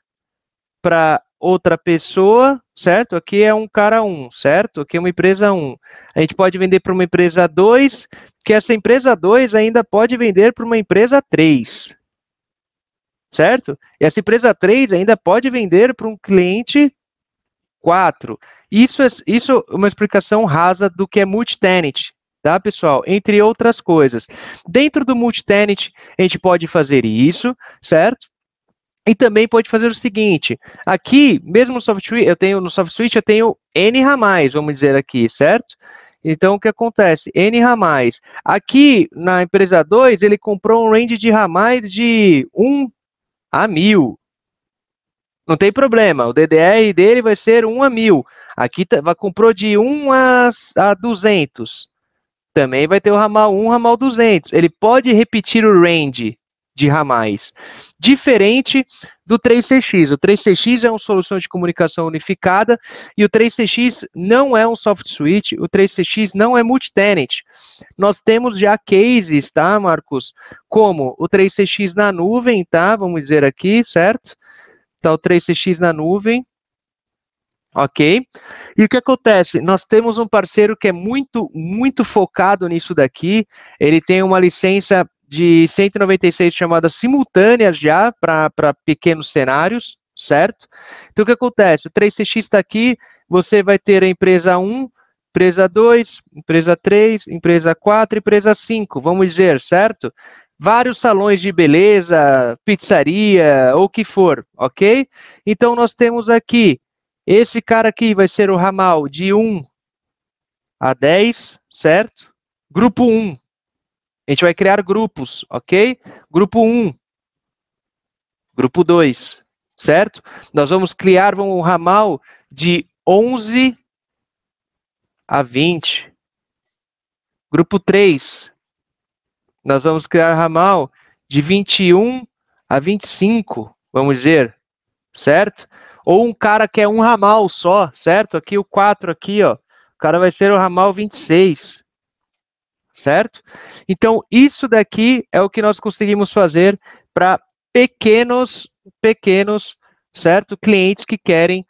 para outra pessoa, certo? Aqui é um cara 1, certo? Aqui é uma empresa 1. A gente pode vender para uma empresa 2, que essa empresa 2 ainda pode vender para uma empresa 3, certo? E essa empresa 3 ainda pode vender para um cliente 4. Isso é uma explicação rasa do que é multi-tenant, tá, pessoal? Entre outras coisas. Dentro do multi-tenant, a gente pode fazer isso, certo? E também pode fazer o seguinte, aqui, mesmo no SoftSuite, no SoftSuite eu tenho N ramais, vamos dizer aqui, certo? Então, o que acontece? N ramais. Aqui, na empresa 2, ele comprou um range de ramais de 1 a 1.000. Não tem problema, o DDR dele vai ser 1 a 1.000. Aqui comprou de 1 a 200. Também vai ter o ramal 1, ramal 200. Ele pode repetir o range, de ramais. Diferente do 3CX. O 3CX é uma solução de comunicação unificada e o 3CX não é um soft switch, o 3CX não é multi-tenant. Nós temos já cases, tá, Marcos? Como o 3CX na nuvem, tá? Vamos dizer aqui, certo? Tá o 3CX na nuvem. Ok? E o que acontece? Nós temos um parceiro que é muito focado nisso daqui. Ele tem uma licença de 196 chamadas simultâneas já para pequenos cenários, certo? Então, o que acontece? O 3CX está aqui, você vai ter a empresa 1, empresa 2, empresa 3, empresa 4, empresa 5, vamos dizer, certo? Vários salões de beleza, pizzaria, ou o que for, ok? Então, nós temos aqui esse cara aqui vai ser o ramal de 1 a 10, certo? Grupo 1. A gente vai criar grupos, ok? Grupo 1. Grupo 2, certo? Nós vamos criar um ramal de 11 a 20. Grupo 3. Nós vamos criar ramal de 21 a 25, vamos dizer, certo? Ou um cara que é um ramal só, certo? Aqui o 4 aqui, ó. O cara vai ser o ramal 26, certo? Então, isso daqui é o que nós conseguimos fazer para pequenos, certo? Clientes que querem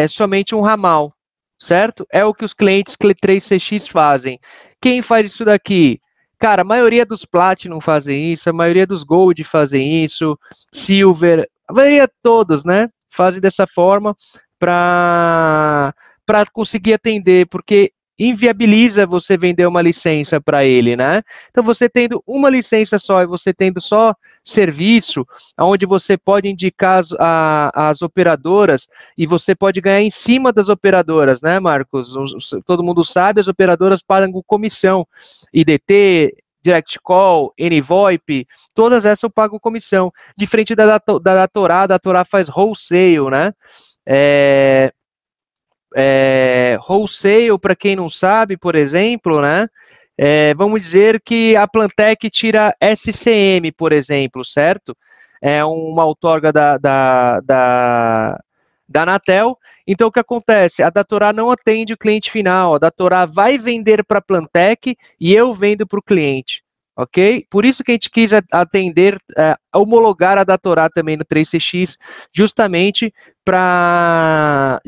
somente um ramal, certo? É o que os clientes 3CX fazem. Quem faz isso daqui? Cara, a maioria dos Platinum fazem isso, a maioria dos Gold fazem isso, Silver, a maioria todos, né? Fazem dessa forma para conseguir atender, porque inviabiliza você vender uma licença para ele, né? Então, você tendo uma licença só e você tendo só serviço, onde você pode indicar as operadoras e você pode ganhar em cima das operadoras, né, Marcos? Todo mundo sabe, as operadoras pagam comissão, IDT, Direct Call, NVoIP, todas essas eu pago comissão. Diferente da Datorá, a Datorá faz wholesale, né? Wholesale, para quem não sabe, por exemplo, né? Vamos dizer que a Plantec tira SCM, por exemplo, certo? É uma outorga da Anatel. Então, o que acontece? A Datorá não atende o cliente final. A Datorá vai vender para a Plantec e eu vendo para o cliente. Ok? Por isso que a gente quis atender, homologar a Datorá também no 3CX, justamente para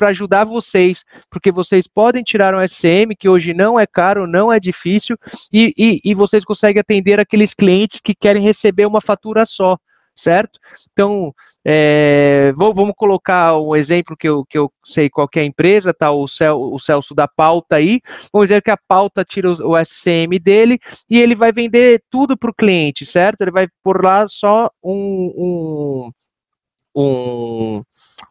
ajudar vocês, porque vocês podem tirar um SCM, que hoje não é caro, não é difícil, e vocês conseguem atender aqueles clientes que querem receber uma fatura só, certo? Então, vamos colocar um exemplo que eu sei qual que é a empresa, tá? O Celso da Pauta aí. Vamos dizer que a Pauta tira o SCM dele e ele vai vender tudo para o cliente, certo? Ele vai pôr lá só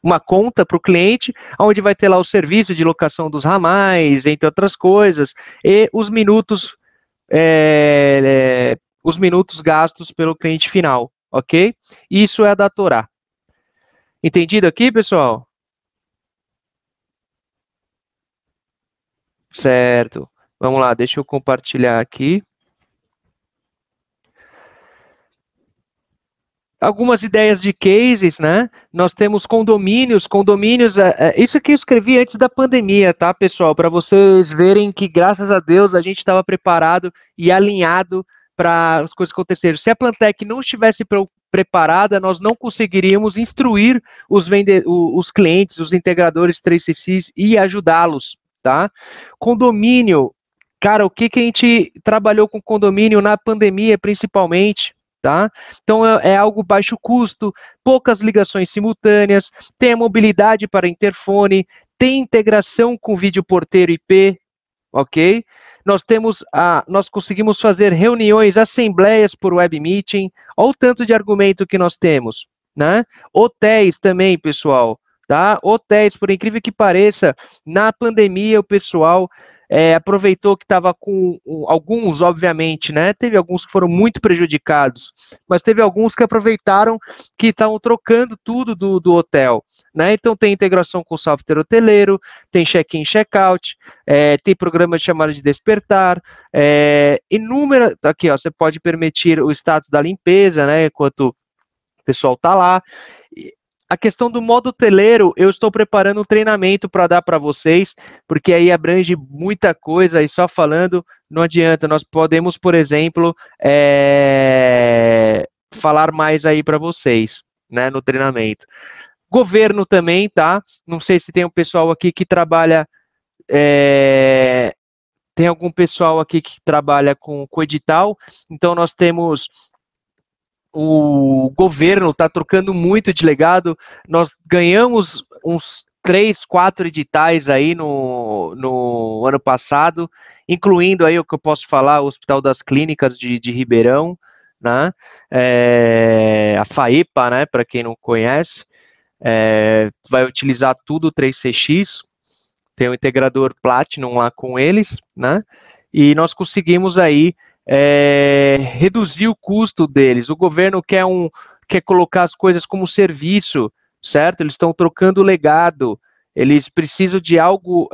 uma conta para o cliente, onde vai ter lá o serviço de locação dos ramais, entre outras coisas, e os minutos gastos pelo cliente final, ok? Isso é a Datorá. Entendido aqui, pessoal? Certo. Vamos lá, deixa eu compartilhar aqui. Algumas ideias de cases, né? Nós temos condomínios, isso aqui eu escrevi antes da pandemia, tá, pessoal? Para vocês verem que, graças a Deus, a gente estava preparado e alinhado para as coisas acontecerem. Se a Plantec não estivesse preparada, nós não conseguiríamos instruir os clientes, os integradores 3CX e ajudá-los, tá? Condomínio, cara, o que a gente trabalhou com condomínio na pandemia, principalmente? Tá? Então é algo baixo custo, poucas ligações simultâneas, tem a mobilidade para interfone, tem integração com vídeo porteiro IP, ok? Nós conseguimos fazer reuniões, assembleias por web meeting, olha o tanto de argumento que nós temos, né? Hotéis também, pessoal, tá? Hotéis, por incrível que pareça, na pandemia o pessoal aproveitou que estava com alguns, obviamente, né? Teve alguns que foram muito prejudicados, mas teve alguns que aproveitaram que estavam trocando tudo do hotel, né? Então tem integração com o software hoteleiro, tem check-in, check-out, tem programa de chamada de despertar, inúmera, aqui ó, você pode permitir o status da limpeza, né? Enquanto o pessoal está lá. A questão do modo hoteleiro, eu estou preparando um treinamento para dar para vocês, porque aí abrange muita coisa e só falando não adianta. Nós podemos, por exemplo, falar mais aí para vocês, né, no treinamento. Governo também, tá? Não sei se tem um pessoal aqui que trabalha. Tem algum pessoal aqui que trabalha com edital, então nós temos. O governo está trocando muito de legado. Nós ganhamos uns 3, 4 editais aí no ano passado, incluindo aí o que eu posso falar, o Hospital das Clínicas de Ribeirão, né? A FAEPA, né? Para quem não conhece, vai utilizar tudo 3CX, tem um integrador Platinum lá com eles, né? E nós conseguimos aí reduzir o custo deles. O governo quer colocar as coisas como serviço, certo? Eles estão trocando o legado, eles precisam de algo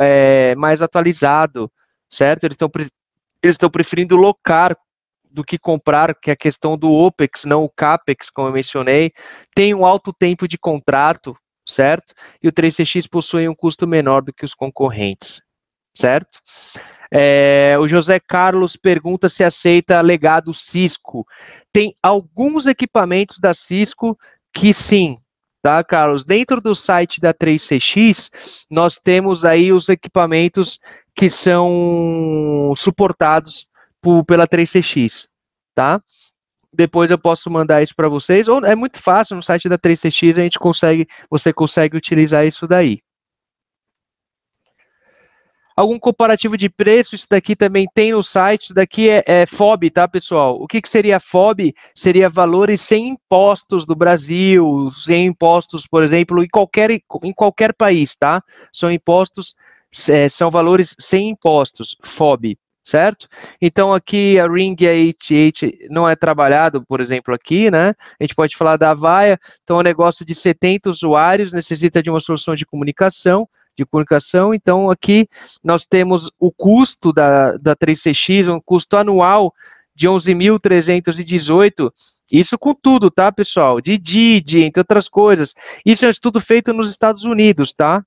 mais atualizado, certo? Eles estão preferindo locar do que comprar, que é a questão do OPEX, não o CAPEX, como eu mencionei. Tem um alto tempo de contrato, certo? E o 3CX possui um custo menor do que os concorrentes, certo? O José Carlos pergunta se aceita legado Cisco. Tem alguns equipamentos da Cisco que sim, tá, Carlos? Dentro do site da 3CX, nós temos aí os equipamentos que são suportados pela 3CX, tá? Depois eu posso mandar isso para vocês, ou é muito fácil, no site da 3CX você consegue utilizar isso daí. Algum comparativo de preço, isso daqui também tem no site, isso daqui é FOB, tá, pessoal? O que seria FOB? Seria valores sem impostos do Brasil, sem impostos, por exemplo, em qualquer país, tá? São impostos, são valores sem impostos, FOB, certo? Então aqui a Ring e a 88 não é trabalhado, por exemplo, aqui, né? A gente pode falar da Avaya, então é um negócio de 70 usuários, necessita de uma solução de comunicação, então aqui nós temos o custo da 3CX, um custo anual de 11.318, isso com tudo, tá, pessoal? De DID, entre outras coisas. Isso é um estudo feito nos Estados Unidos, tá?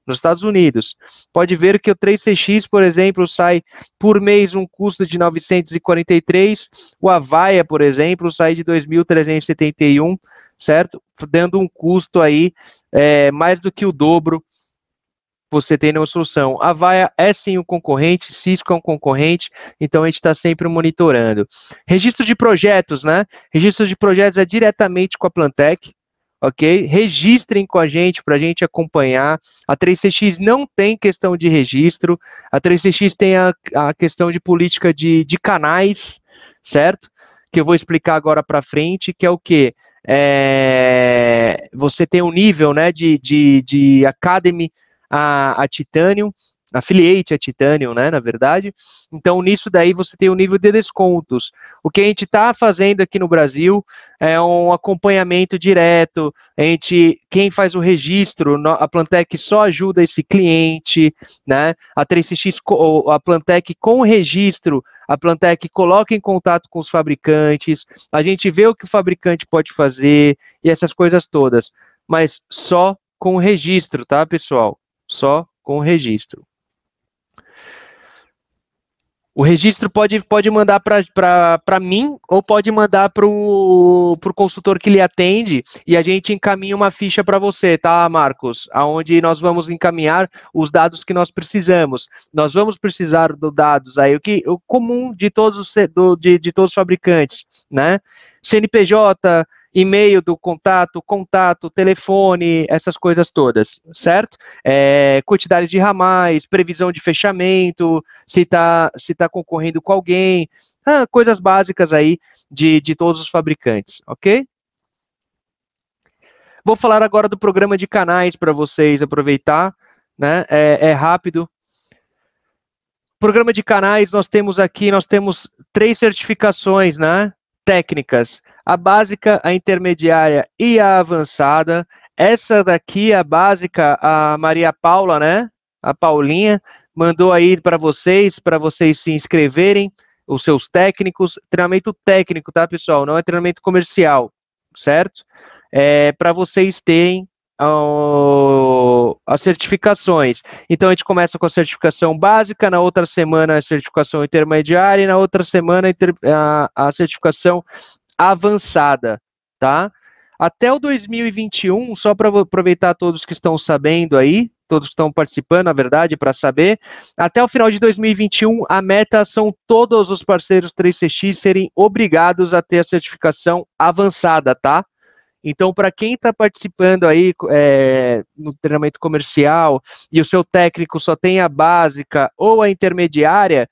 Nos Estados Unidos. Pode ver que o 3CX, por exemplo, sai por mês um custo de 943, o Avaya, por exemplo, sai de 2.371, certo? Dando um custo aí mais do que o dobro você tem uma solução. A Avaya é sim um concorrente, Cisco é um concorrente, então a gente está sempre monitorando. Registro de projetos, né? Registro de projetos é diretamente com a Plantec, ok? Registrem com a gente para a gente acompanhar. A 3CX não tem questão de registro, a 3CX tem a questão de política de canais, certo? Que eu vou explicar agora para frente, que é o quê? Você tem um nível, né, de Academy a Titanium, affiliate a Titanium, né, na verdade. Então, nisso daí você tem o nível de descontos. O que a gente está fazendo aqui no Brasil é um acompanhamento direto, quem faz o registro, a Plantec só ajuda esse cliente, né, a 3CX, a Plantec com o registro, a Plantec coloca em contato com os fabricantes, a gente vê o que o fabricante pode fazer, e essas coisas todas, mas só com o registro, tá, pessoal? Só com o registro. O registro pode mandar para mim ou pode mandar para o consultor que lhe atende e a gente encaminha uma ficha para você, tá, Marcos? Aonde nós vamos encaminhar os dados que nós precisamos. Nós vamos precisar dos dados aí, o comum de todos os fabricantes, né? CNPJ, e-mail do contato, telefone, essas coisas todas, certo? Quantidade de ramais, previsão de fechamento, se está concorrendo com alguém, coisas básicas aí de todos os fabricantes, ok? Vou falar agora do programa de canais para vocês aproveitar, né? É rápido. programa de canais, nós temos 3 certificações, né, técnicas. A básica, a intermediária e a avançada. Essa daqui, a básica, a Maria Paula, né, a Paulinha, mandou aí para vocês se inscreverem, os seus técnicos, treinamento técnico, tá, pessoal? Não é treinamento comercial, certo? Para vocês terem as certificações. Então, a gente começa com a certificação básica, na outra semana a certificação intermediária e na outra semana a certificação avançada, tá? Até o 2021, só para aproveitar todos que estão sabendo aí, todos que estão participando, na verdade, para saber, até o final de 2021, a meta são todos os parceiros 3CX serem obrigados a ter a certificação avançada, tá? Então, para quem está participando aí no treinamento comercial e o seu técnico só tem a básica ou a intermediária,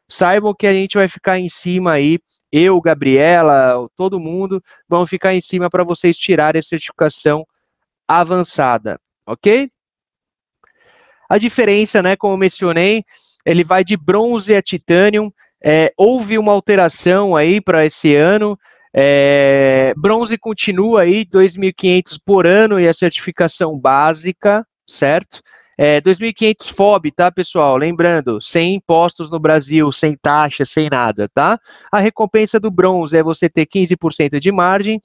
saibam que a gente vai ficar em cima aí, eu, Gabriela, todo mundo, vão ficar em cima para vocês tirarem a certificação avançada, ok? A diferença, né, como eu mencionei, ele vai de bronze a titânio, houve uma alteração aí para esse ano, bronze continua aí, 2.500 por ano e a certificação básica, certo? 2.500 FOB, tá, pessoal? Lembrando, sem impostos no Brasil, sem taxa, sem nada, tá? A recompensa do bronze é você ter 15% de margem,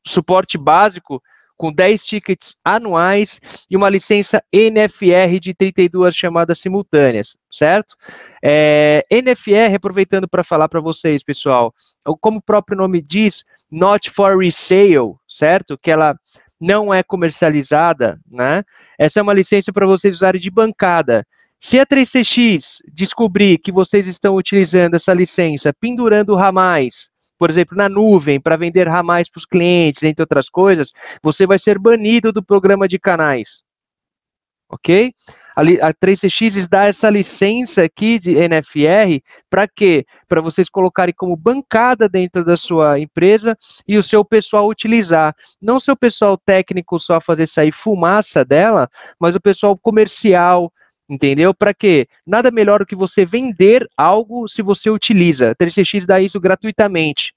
suporte básico com 10 tickets anuais e uma licença NFR de 32 chamadas simultâneas, certo? NFR, aproveitando para falar para vocês, pessoal, como o próprio nome diz, not for resale, certo? Que ela não é comercializada, né? Essa é uma licença para vocês usarem de bancada. Se a 3CX descobrir que vocês estão utilizando essa licença pendurando ramais, por exemplo, na nuvem, para vender ramais para os clientes, entre outras coisas, você vai ser banido do programa de canais. Ok? A 3CX dá essa licença aqui de NFR para quê? Para vocês colocarem como bancada dentro da sua empresa e o seu pessoal utilizar. Não o seu pessoal técnico só fazer sair fumaça dela, mas o pessoal comercial, entendeu? Para quê? Nada melhor do que você vender algo se você utiliza. A 3CX dá isso gratuitamente.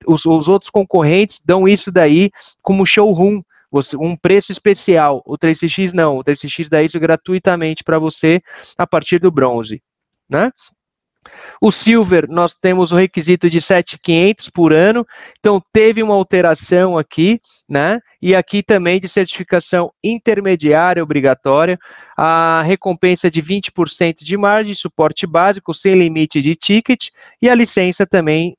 Os outros concorrentes dão isso daí como showroom, um preço especial. O 3CX não, o 3CX dá isso gratuitamente para você a partir do bronze, né? O Silver, nós temos o requisito de 7.500 por ano, então teve uma alteração aqui, né? E aqui também de certificação intermediária obrigatória, a recompensa de 20% de margem, suporte básico, sem limite de ticket, e a licença também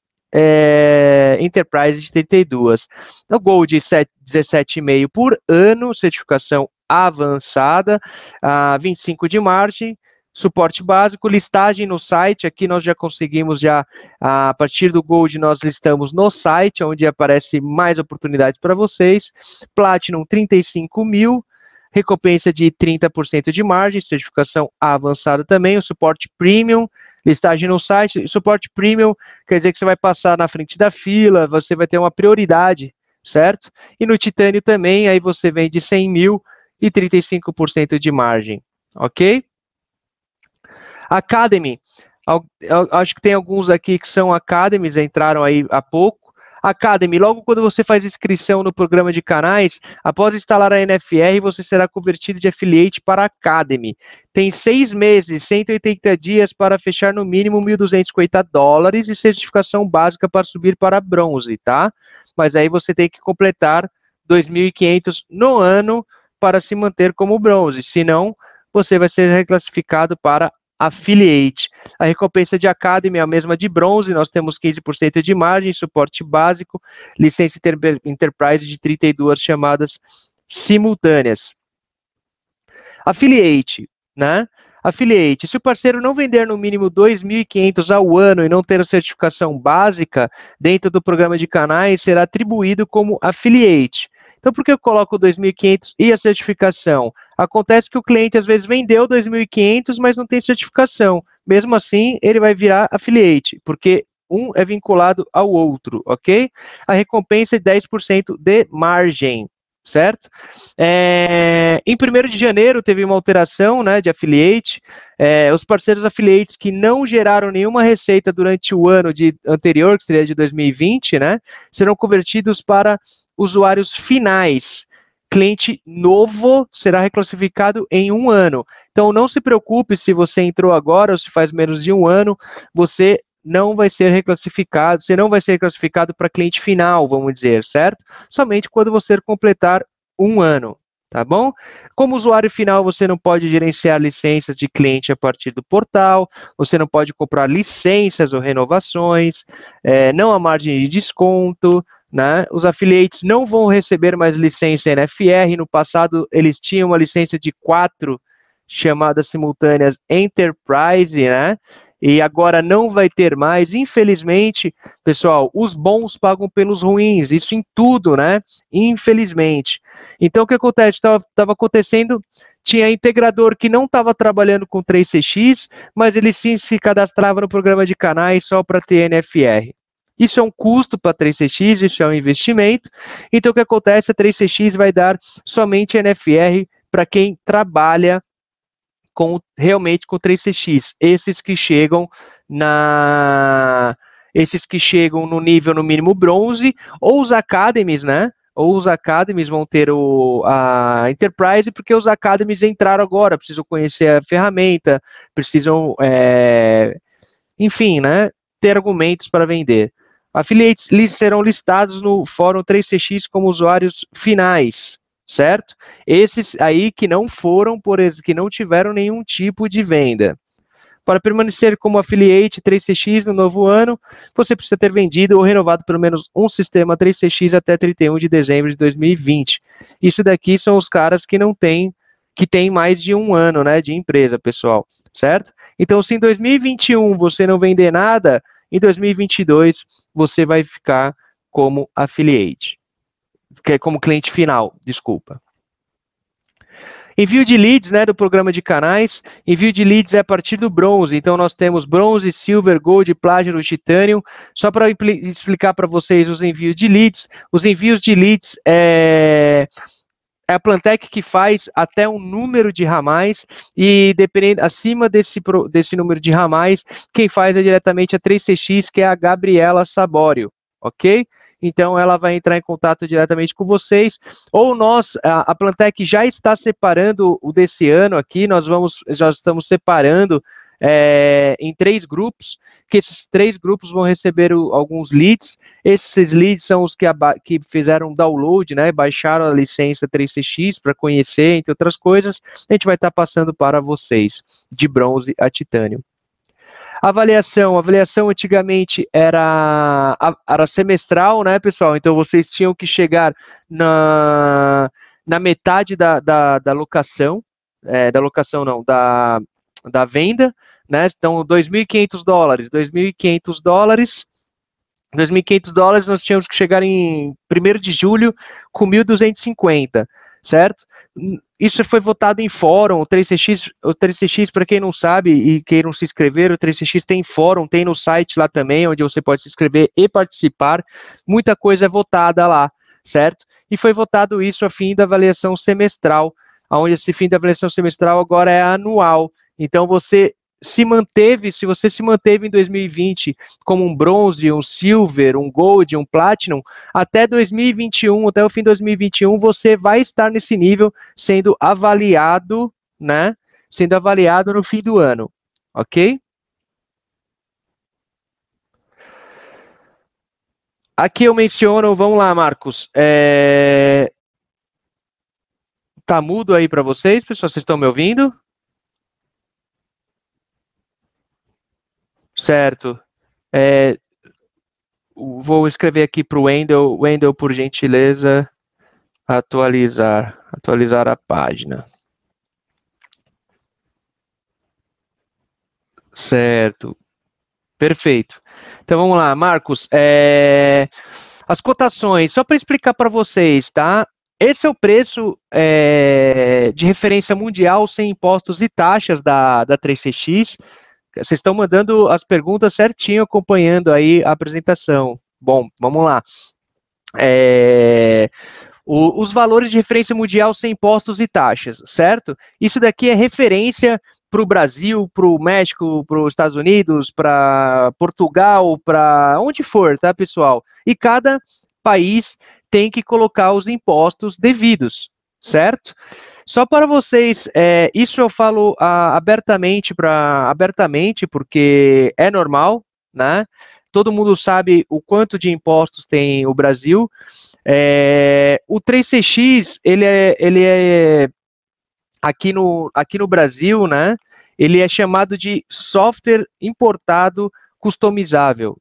Enterprise de 32. O Gold 17,5 por ano, certificação avançada, 25 de margem, suporte básico, listagem no site, aqui nós já conseguimos, a partir do Gold nós listamos no site, onde aparece mais oportunidades para vocês, Platinum 35 mil, recompensa de 30% de margem, certificação avançada também, o suporte Premium, listagem no site, suporte Premium quer dizer que você vai passar na frente da fila, você vai ter uma prioridade, certo? E no Titânio também, aí você vem de 100 mil e 35% de margem, ok? Academy, acho que tem alguns aqui que são Academies, entraram aí há pouco. Academy, logo quando você faz inscrição no programa de canais, após instalar a NFR, você será convertido de affiliate para Academy. Tem 6 meses, 180 dias para fechar no mínimo $1.250 e certificação básica para subir para bronze, tá? Mas aí você tem que completar 2.500 no ano para se manter como bronze, senão você vai ser reclassificado para affiliate. A recompensa de Academy é a mesma de bronze, nós temos 15% de margem, suporte básico, licença Enterprise de 32 chamadas simultâneas. Affiliate, né? Affiliate, se o parceiro não vender no mínimo 2.500 ao ano e não ter a certificação básica dentro do programa de canais, será atribuído como affiliate. Então, por que eu coloco 2.500 e a certificação? Acontece que o cliente, às vezes, vendeu 2.500, mas não tem certificação. Mesmo assim, ele vai virar affiliate, porque um é vinculado ao outro, ok? A recompensa é 10% de margem, certo? Em 1º de janeiro teve uma alteração, né, de affiliate. Os parceiros affiliates que não geraram nenhuma receita durante o ano anterior, que seria de 2020, né, serão convertidos para usuários finais. Cliente novo será reclassificado em 1 ano. Então, não se preocupe se você entrou agora ou se faz menos de 1 ano, você não vai ser reclassificado, você não vai ser reclassificado para cliente final, vamos dizer, certo? Somente quando você completar 1 ano, tá bom? Como usuário final, você não pode gerenciar licenças de cliente a partir do portal, você não pode comprar licenças ou renovações, não há margem de desconto, né? Os affiliates não vão receber mais licença NFR. No passado, eles tinham uma licença de 4 chamadas simultâneas Enterprise, né? E agora não vai ter mais. Infelizmente, pessoal, os bons pagam pelos ruins, isso em tudo, né? Infelizmente. Então, o que acontece? Estava acontecendo, tinha integrador que não estava trabalhando com 3CX, mas ele sim se cadastrava no programa de canais só para ter NFR. Isso é um custo para a 3CX, isso é um investimento. Então, o que acontece? A 3CX vai dar somente NFR para quem trabalha realmente com 3CX. Esses que chegam no nível, no mínimo, bronze, ou os academies, né? Ou os academies vão ter a Enterprise, porque os academies entraram agora, precisam conhecer a ferramenta, precisam, enfim, né? Ter argumentos para vender. Affiliates serão listados no fórum 3CX como usuários finais, certo? Esses aí que não foram, que não tiveram nenhum tipo de venda. Para permanecer como affiliate 3CX no novo ano, você precisa ter vendido ou renovado pelo menos um sistema 3CX até 31 de dezembro de 2020. Isso daqui são os caras que não têm, que tem mais de 1 ano, né, de empresa, pessoal, certo? Então, se em 2021 você não vender nada, em 2022 você vai ficar como affiliate, que é como cliente final, desculpa. Envio de leads, né, do programa de canais. Envio de leads é a partir do bronze. Então, nós temos bronze, silver, gold, platinum, titanium. Só para explicar para vocês os envios de leads. Os envios de leads é a Plantec que faz até um número de ramais e dependendo acima desse número de ramais, quem faz é diretamente a 3CX, que é a Gabriela Sabório, ok? Então, ela vai entrar em contato diretamente com vocês, ou a Plantec já está separando o desse ano aqui, já estamos separando em 3 grupos, que esses 3 grupos vão receber alguns leads. Esses leads são os que fizeram download, né, baixaram a licença 3CX para conhecer, entre outras coisas. A gente vai estar passando para vocês, de bronze a titânio. Avaliação antigamente era semestral, né, pessoal? Então, vocês tinham que chegar na metade da locação, da venda, né? Então, $2.500, $2.500 nós tínhamos que chegar em 1º de julho com 1.250, certo? Isso foi votado em fórum, o 3CX, para quem não sabe e queiram se inscrever, o 3CX tem fórum, tem no site lá também, onde você pode se inscrever e participar, muita coisa é votada lá, certo? E foi votado isso a fim da avaliação semestral, onde esse fim da avaliação semestral agora é anual. Então, se você se manteve em 2020 como um bronze, um silver, um gold, um platinum, até 2021, até o fim de 2021, você vai estar nesse nível sendo avaliado, né? Sendo avaliado no fim do ano, ok? Aqui eu menciono, vamos lá, Marcos. Tá mudo aí para vocês, pessoal? Vocês estão me ouvindo? Certo. Vou escrever aqui para o Wendel, por gentileza, atualizar a página. Certo. Perfeito. Então vamos lá, Marcos. As cotações, só para explicar para vocês, tá? Esse é o preço de referência mundial sem impostos e taxas da 3CX. Vocês estão mandando as perguntas certinho, acompanhando aí a apresentação. Bom, vamos lá. Os valores de referência mundial sem impostos e taxas, certo? Isso daqui é referência para o Brasil, para o México, para os Estados Unidos, para Portugal, para onde for, tá, pessoal? E cada país tem que colocar os impostos devidos, certo? Só para vocês, isso eu falo abertamente, porque é normal, né? Todo mundo sabe o quanto de impostos tem o Brasil. O 3CX, ele é aqui no Brasil, né? Ele é chamado de software importado customizável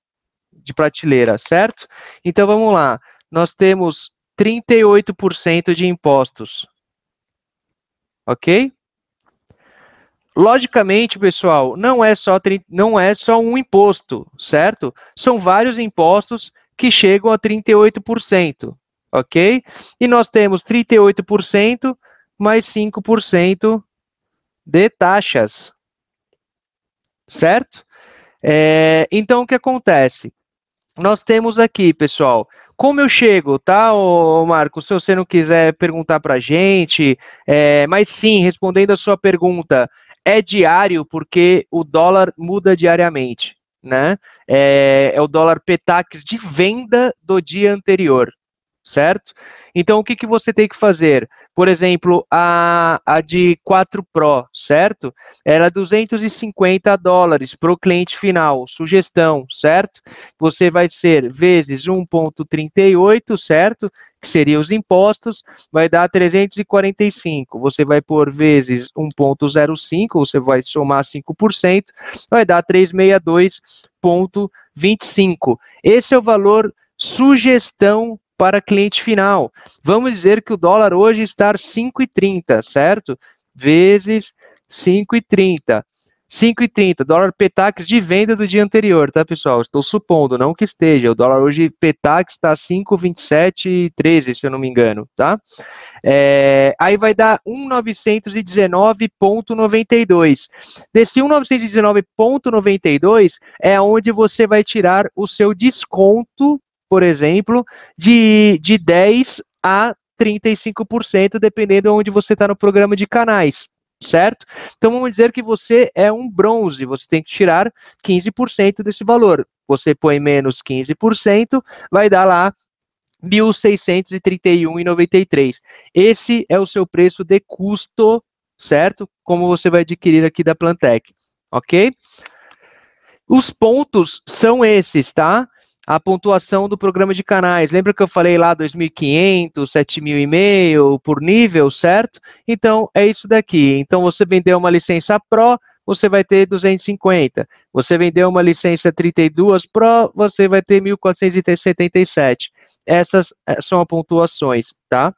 de prateleira, certo? Então vamos lá. Nós temos 38% de impostos. Ok? Logicamente, pessoal, não é só um imposto, certo? São vários impostos que chegam a 38%, ok? E nós temos 38% mais 5% de taxas, certo? Então, o que acontece? Nós temos aqui, pessoal, como eu chego, tá, Marcos? Se você não quiser perguntar para a gente, mas sim, respondendo a sua pergunta, é diário porque o dólar muda diariamente, né? É o dólar PETAX de venda do dia anterior, certo? Então, o que você tem que fazer? Por exemplo, a de 4 Pro, certo? Era $250 para o cliente final, sugestão, certo? Você vai ser vezes 1,38, certo? Que seria os impostos, vai dar 345. Você vai pôr vezes 1,05, você vai somar 5%, vai dar 362,25. Esse é o valor sugestão para cliente final. Vamos dizer que o dólar hoje está 5,30, certo? Vezes 5,30. 5,30, dólar PETAX de venda do dia anterior, tá, pessoal? Estou supondo, não que esteja. O dólar hoje PETAX está 5,27,13, se eu não me engano, tá? Aí vai dar 1.919,92. Desse 1.919,92 é onde você vai tirar o seu desconto, por exemplo, de 10% a 35%, dependendo de onde você está no programa de canais, certo? Então, vamos dizer que você é um bronze, você tem que tirar 15% desse valor. Você põe menos 15%, vai dar lá 1.631,93. Esse é o seu preço de custo, certo? Como você vai adquirir aqui da Plantec, ok? Os pontos são esses, tá? A pontuação do programa de canais. Lembra que eu falei lá 2.500, 7.500 por nível, certo? Então, é isso daqui. Então, você vendeu uma licença Pro, você vai ter 250. Você vendeu uma licença 32 Pro, você vai ter 1.477. Essas são as pontuações, tá?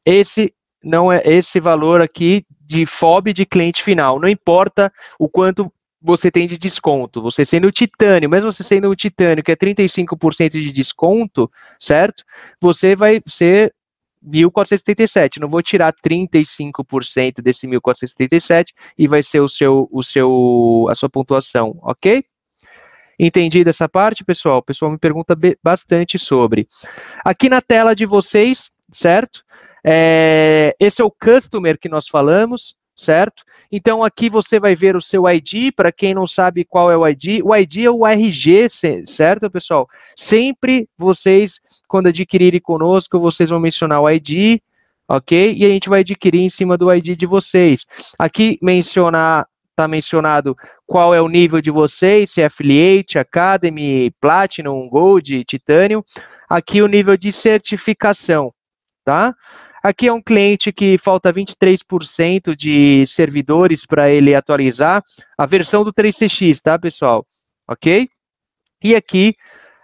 Esse não é esse valor aqui de FOB de cliente final. Não importa o quanto você tem de desconto. Você sendo o titânio, mesmo você sendo o titânio, que é 35% de desconto, certo? Você vai ser 1.477. Não vou tirar 35% desse 1.477 e vai ser a sua pontuação, ok? Entendido essa parte, pessoal? O pessoal me pergunta bastante sobre. Aqui na tela de vocês, certo? Esse é o customer que nós falamos, certo? Então, aqui você vai ver o seu ID, para quem não sabe qual é o ID é o RG, certo, pessoal? Sempre vocês, quando adquirirem conosco, vocês vão mencionar o ID, ok? E a gente vai adquirir em cima do ID de vocês. Aqui está mencionado qual é o nível de vocês, se é Affiliate, Academy, Platinum, Gold, Titanium. Aqui o nível de certificação, tá? Aqui é um cliente que falta 23% de servidores para ele atualizar a versão do 3CX, tá, pessoal? Ok? E aqui,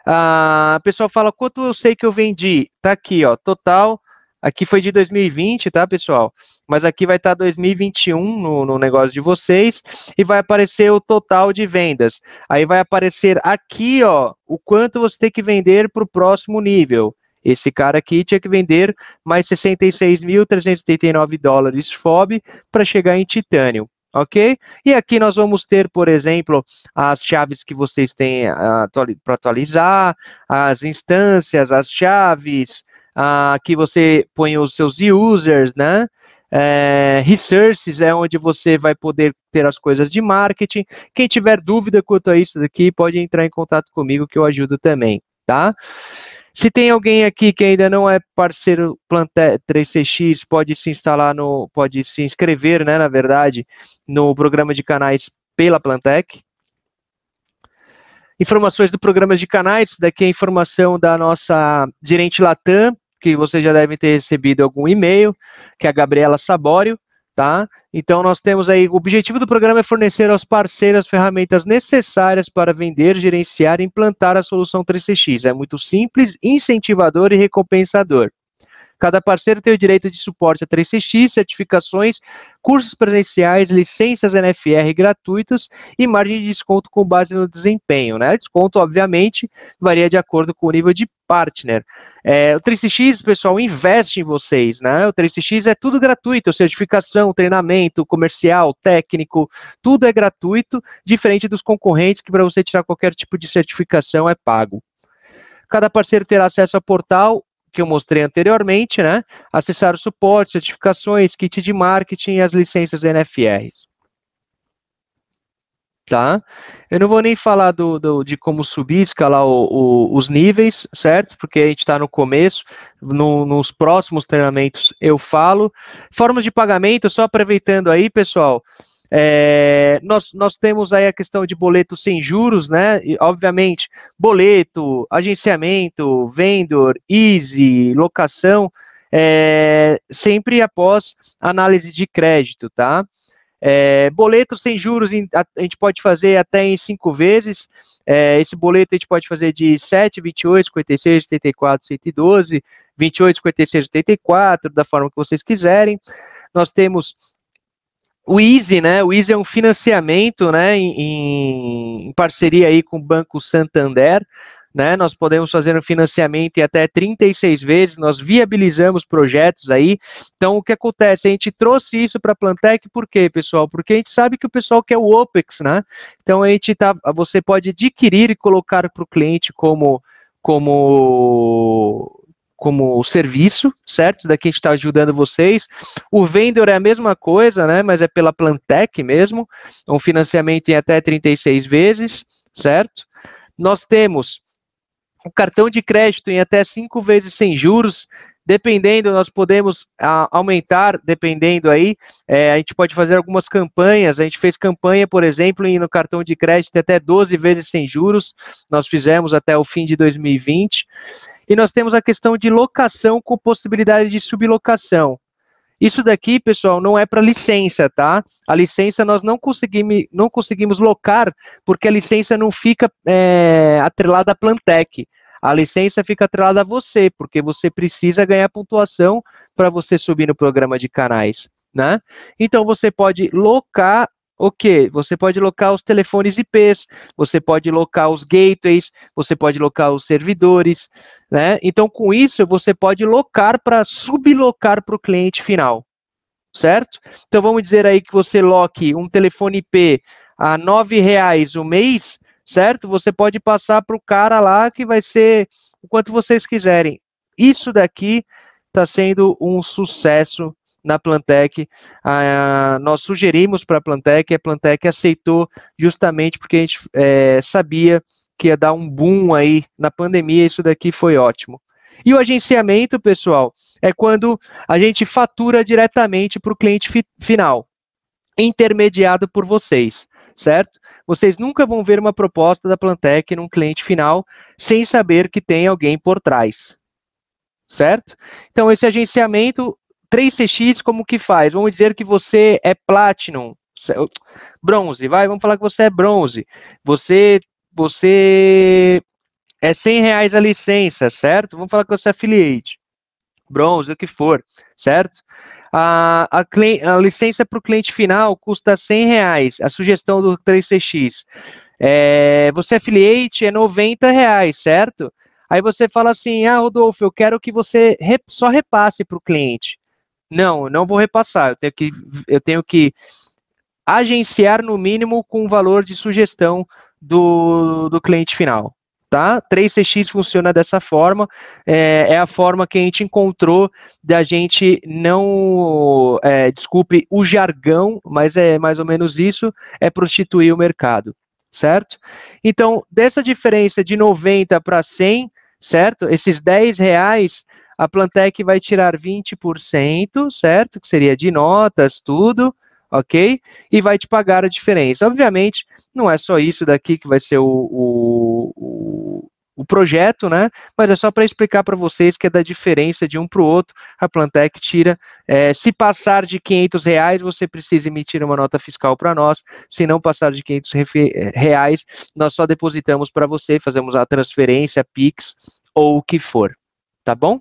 o pessoal fala, quanto eu sei que eu vendi? Tá aqui, ó, total. Aqui foi de 2020, tá, pessoal? Mas aqui vai estar 2021 no negócio de vocês e vai aparecer o total de vendas. Aí vai aparecer aqui, ó, o quanto você tem que vender para o próximo nível. Esse cara aqui tinha que vender mais $66.389 FOB para chegar em titânio, ok? E aqui nós vamos ter, por exemplo, as chaves que vocês têm para atualizar, as instâncias, as chaves, Aqui você põe os seus users, né? Resources é onde você vai poder ter as coisas de marketing. Quem tiver dúvida quanto a isso daqui, pode entrar em contato comigo que eu ajudo também, tá? Se tem alguém aqui que ainda não é parceiro Plantec 3CX, pode se inscrever, né, na verdade, no programa de canais pela Plantec. Informações do programa de canais, isso daqui é a informação da nossa gerente Latam, que vocês já devem ter recebido algum e-mail, que é a Gabriela Sabório, tá? Então, nós temos aí, o objetivo do programa é fornecer aos parceiros as ferramentas necessárias para vender, gerenciar e implantar a solução 3CX. É muito simples, incentivador e recompensador. Cada parceiro tem o direito de suporte a 3CX, certificações, cursos presenciais, licenças NFR gratuitas e margem de desconto com base no desempenho, né? Desconto, obviamente, varia de acordo com o nível de partner. O 3CX, pessoal, investe em vocês, né? O 3CX é tudo gratuito, certificação, treinamento, comercial, técnico, tudo é gratuito, diferente dos concorrentes que para você tirar qualquer tipo de certificação é pago. Cada parceiro terá acesso ao portal que eu mostrei anteriormente, né? Acessar o suporte, certificações, kit de marketing e as licenças NFRs. Tá? Eu não vou nem falar de como subir, escalar os níveis, certo? Porque a gente está no começo, nos próximos treinamentos eu falo. Formas de pagamento, só aproveitando aí, pessoal, nós temos aí a questão de boleto sem juros, né? E, obviamente, boleto, agenciamento, vendor, easy, locação, sempre após análise de crédito, tá? Boleto sem juros, a gente pode fazer até em 5 vezes. Esse boleto a gente pode fazer de 7, 28, 56, 74, 112, 28, 56, 84, da forma que vocês quiserem. Nós temos o Easy, né? O Easy é um financiamento, né, em parceria aí com o Banco Santander, né? Nós podemos fazer um financiamento em até 36 vezes, nós viabilizamos projetos aí. Então, o que acontece? A gente trouxe isso para a Plantec, por quê, pessoal? Porque a gente sabe que o pessoal quer o OPEX, né? Então, você pode adquirir e colocar para o cliente como serviço, certo? Daqui a gente está ajudando vocês. O vendor é a mesma coisa, né? Mas é pela Plantec mesmo, um financiamento em até 36 vezes, certo? Nós temos o cartão de crédito em até 5 vezes sem juros, dependendo, nós podemos aumentar, dependendo aí, a gente pode fazer algumas campanhas, a gente fez campanha, por exemplo, no cartão de crédito até 12 vezes sem juros, nós fizemos até o fim de 2020, e nós temos a questão de locação com possibilidade de sublocação. Isso daqui, pessoal, não é para licença, tá? A licença nós não conseguimos locar, porque a licença não fica atrelada à Plantec. A licença fica atrelada a você, porque você precisa ganhar pontuação para você subir no programa de canais, né? Então, você pode locar o quê? Você pode locar os telefones IPs, você pode locar os gateways, você pode locar os servidores, né? Então, com isso, você pode locar para sublocar para o cliente final, certo? Então, vamos dizer aí que você loque um telefone IP a R$ 9,00 o mês, certo? Você pode passar para o cara lá que vai ser o quanto vocês quiserem. Isso daqui está sendo um sucesso na Plantec. Nós sugerimos para a Plantec aceitou justamente porque a gente sabia que ia dar um boom aí na pandemia, isso daqui foi ótimo. E o agenciamento, pessoal, é quando a gente fatura diretamente para o cliente final, intermediado por vocês, certo? Vocês nunca vão ver uma proposta da Plantec num cliente final sem saber que tem alguém por trás, certo? Então, esse agenciamento 3CX, como que faz? Vamos dizer que você é Platinum, bronze, vamos falar que você é bronze. Você é R$ 100 a licença, certo? Vamos falar que você é affiliate, bronze, o que for, certo? A licença para o cliente final custa R$ 100, a sugestão do 3CX. Você é affiliate, é R$ 90, certo? Aí você fala assim, Rodolfo, eu quero que você só repasse para o cliente. Não, eu não vou repassar, eu tenho que agenciar no mínimo com o valor de sugestão do cliente final, tá? 3CX funciona dessa forma, é a forma que a gente encontrou da gente não, desculpe o jargão, mas é mais ou menos isso, é prostituir o mercado, certo? Então, dessa diferença de 90 para 100, certo? Esses R$10, a Plantec vai tirar 20%, certo? Que seria de notas, tudo, ok? E vai te pagar a diferença. Obviamente, não é só isso daqui que vai ser o projeto, né? Mas é só para explicar para vocês que é da diferença de um para o outro. A Plantec tira, se passar de R$500, você precisa emitir uma nota fiscal para nós. Se não passar de R$500, nós só depositamos para você, fazemos a transferência, Pix ou o que for, tá bom?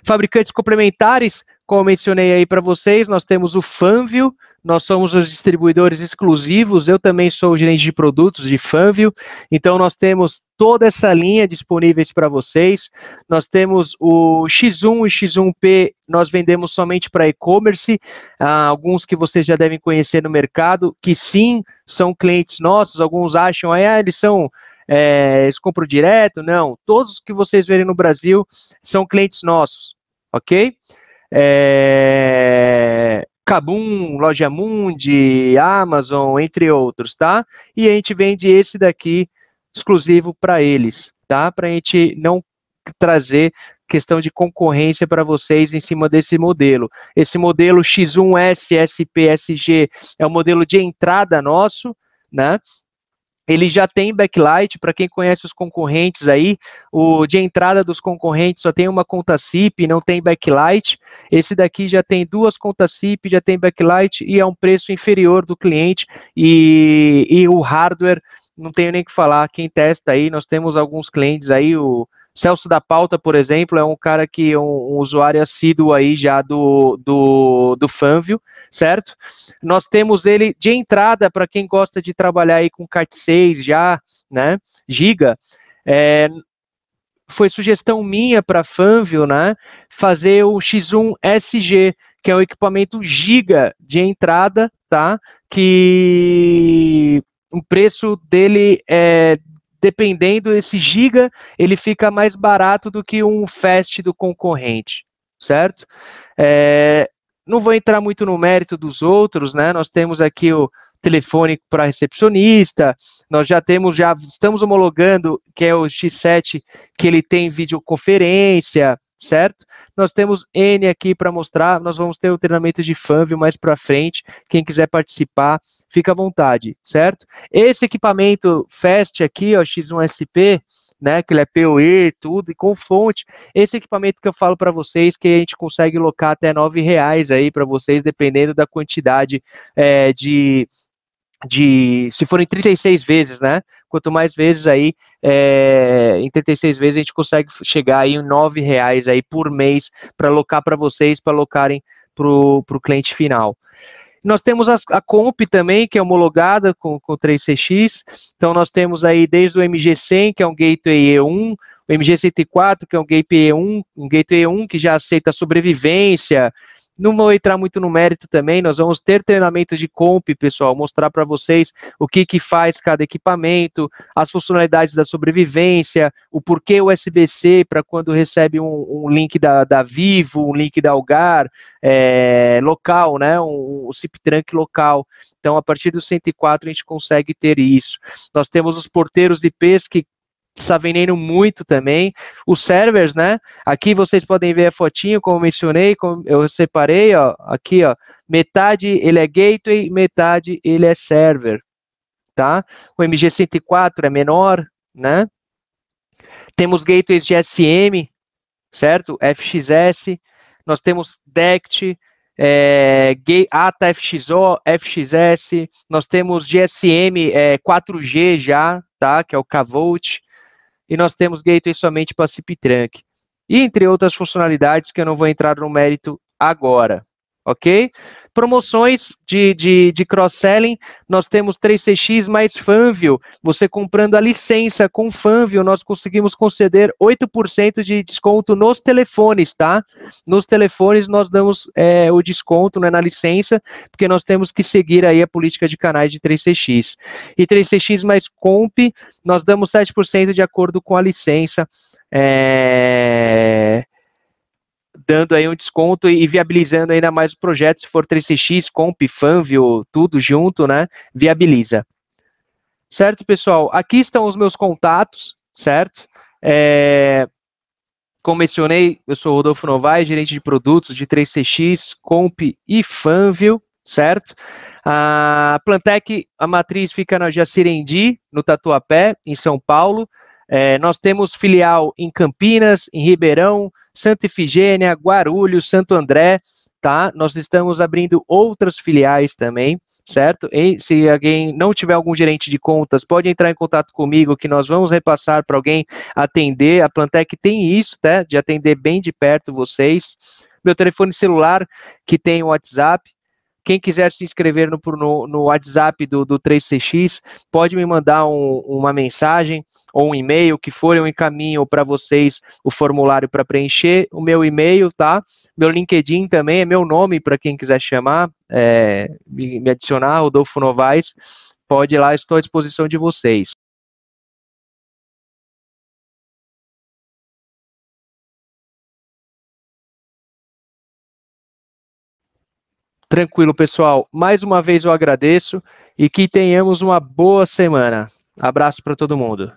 Fabricantes complementares, como eu mencionei aí para vocês, nós temos o Fanvil, nós somos os distribuidores exclusivos, eu também sou o gerente de produtos de Fanvil, então nós temos toda essa linha disponíveis para vocês, nós temos o X1 e X1P, nós vendemos somente para e-commerce, alguns que vocês já devem conhecer no mercado, que sim, são clientes nossos, alguns acham, eles são... eles compram direto? Não, todos que vocês verem no Brasil são clientes nossos, ok? Kabum, Loja Mundi, Amazon, entre outros, tá? E a gente vende esse daqui exclusivo para eles, tá? Para a gente não trazer questão de concorrência para vocês em cima desse modelo. Esse modelo X1S, SP, SG é o modelo de entrada nosso, né? Ele já tem backlight, para quem conhece os concorrentes aí, o de entrada dos concorrentes só tem uma conta SIP, não tem backlight. Esse daqui já tem 2 contas SIP, já tem backlight e é um preço inferior do cliente. E o hardware, não tenho nem o que falar, quem testa aí, nós temos alguns clientes aí, o Celso da Pauta, por exemplo, é um cara que é um usuário assíduo aí já do Fanvil, certo? Nós temos ele de entrada para quem gosta de trabalhar aí com Cat6 já, né? Giga. Foi sugestão minha para Fanvil, né? Fazer o X1 SG, que é um equipamento giga de entrada, tá? Que o preço dele dependendo desse giga, ele fica mais barato do que um fast do concorrente, certo? Não vou entrar muito no mérito dos outros, né? Nós temos aqui o telefone para recepcionista, nós já estamos homologando, que é o X7, que ele tem videoconferência, certo? Nós temos N aqui para mostrar, nós vamos ter o treinamento de Fanvil mais para frente, quem quiser participar, fica à vontade, certo? Esse equipamento Fast aqui, ó, X1SP, né, que ele é PoE, tudo, e com fonte, esse equipamento que eu falo para vocês, que a gente consegue locar até R$9 aí para vocês, dependendo da quantidade se forem 36 vezes, né? Quanto mais vezes aí, em 36 vezes a gente consegue chegar aí em R$9 aí por mês para alocar para vocês, para alocarem para o cliente final. Nós temos a Comp também, que é homologada com 3CX, então nós temos aí desde o MG100, que é um Gateway E1, o MG104, que é um Gateway E1 que já aceita sobrevivência. Não vou entrar muito no mérito também, nós vamos ter treinamento de comp, pessoal, mostrar para vocês o que faz cada equipamento, as funcionalidades da sobrevivência, o porquê USB-C para quando recebe um link da Vivo, um link da Algar, local, né, um SIP trunk local. Então, a partir do 104 a gente consegue ter isso. Nós temos os porteiros de IPs que está vendendo muito também. Os servers, né? Aqui vocês podem ver a fotinho, como eu mencionei, como eu separei, ó, aqui, ó, metade ele é gateway, metade ele é server, tá? O MG104 é menor, né? Temos gateways de SM, certo? FXS, nós temos DECT, ATA FXO, FXS, nós temos GSM 4G já, tá? Que é o Kvolt, e nós temos gateway somente para SIP trunk. E entre outras funcionalidades que eu não vou entrar no mérito agora, ok? Promoções de cross-selling, nós temos 3CX mais Fanvio. Você comprando a licença com Fanvio, nós conseguimos conceder 8% de desconto nos telefones, tá? Nos telefones nós damos o desconto, né, na licença, porque nós temos que seguir aí a política de canais de 3CX. E 3CX mais Comp, nós damos 7% de acordo com a licença, dando aí um desconto e viabilizando ainda mais o projeto. Se for 3CX, Comp, Fanvio, tudo junto, né? Viabiliza. Certo, pessoal? Aqui estão os meus contatos, certo? Como mencionei, eu sou o Rodolfo Novaes, gerente de produtos de 3CX, Comp e Fanvio, certo? A Plantec, a matriz fica na Jacirendi, no Tatuapé, em São Paulo. Nós temos filial em Campinas, em Ribeirão, Santa Efigênia, Guarulhos, Santo André, tá? Nós estamos abrindo outras filiais também, certo? E se alguém não tiver algum gerente de contas, pode entrar em contato comigo que nós vamos repassar para alguém atender. A Plantec tem isso, tá? De atender bem de perto vocês. Meu telefone celular, que tem o WhatsApp. Quem quiser se inscrever no WhatsApp do 3CX, pode me mandar uma mensagem ou um e-mail, que for, eu encaminho para vocês o formulário para preencher. O meu e-mail, tá? Meu LinkedIn também é meu nome, para quem quiser chamar, me adicionar, Rodolfo Novaes. Pode ir lá, estou à disposição de vocês. Tranquilo, pessoal. Mais uma vez eu agradeço e que tenhamos uma boa semana. Abraço para todo mundo.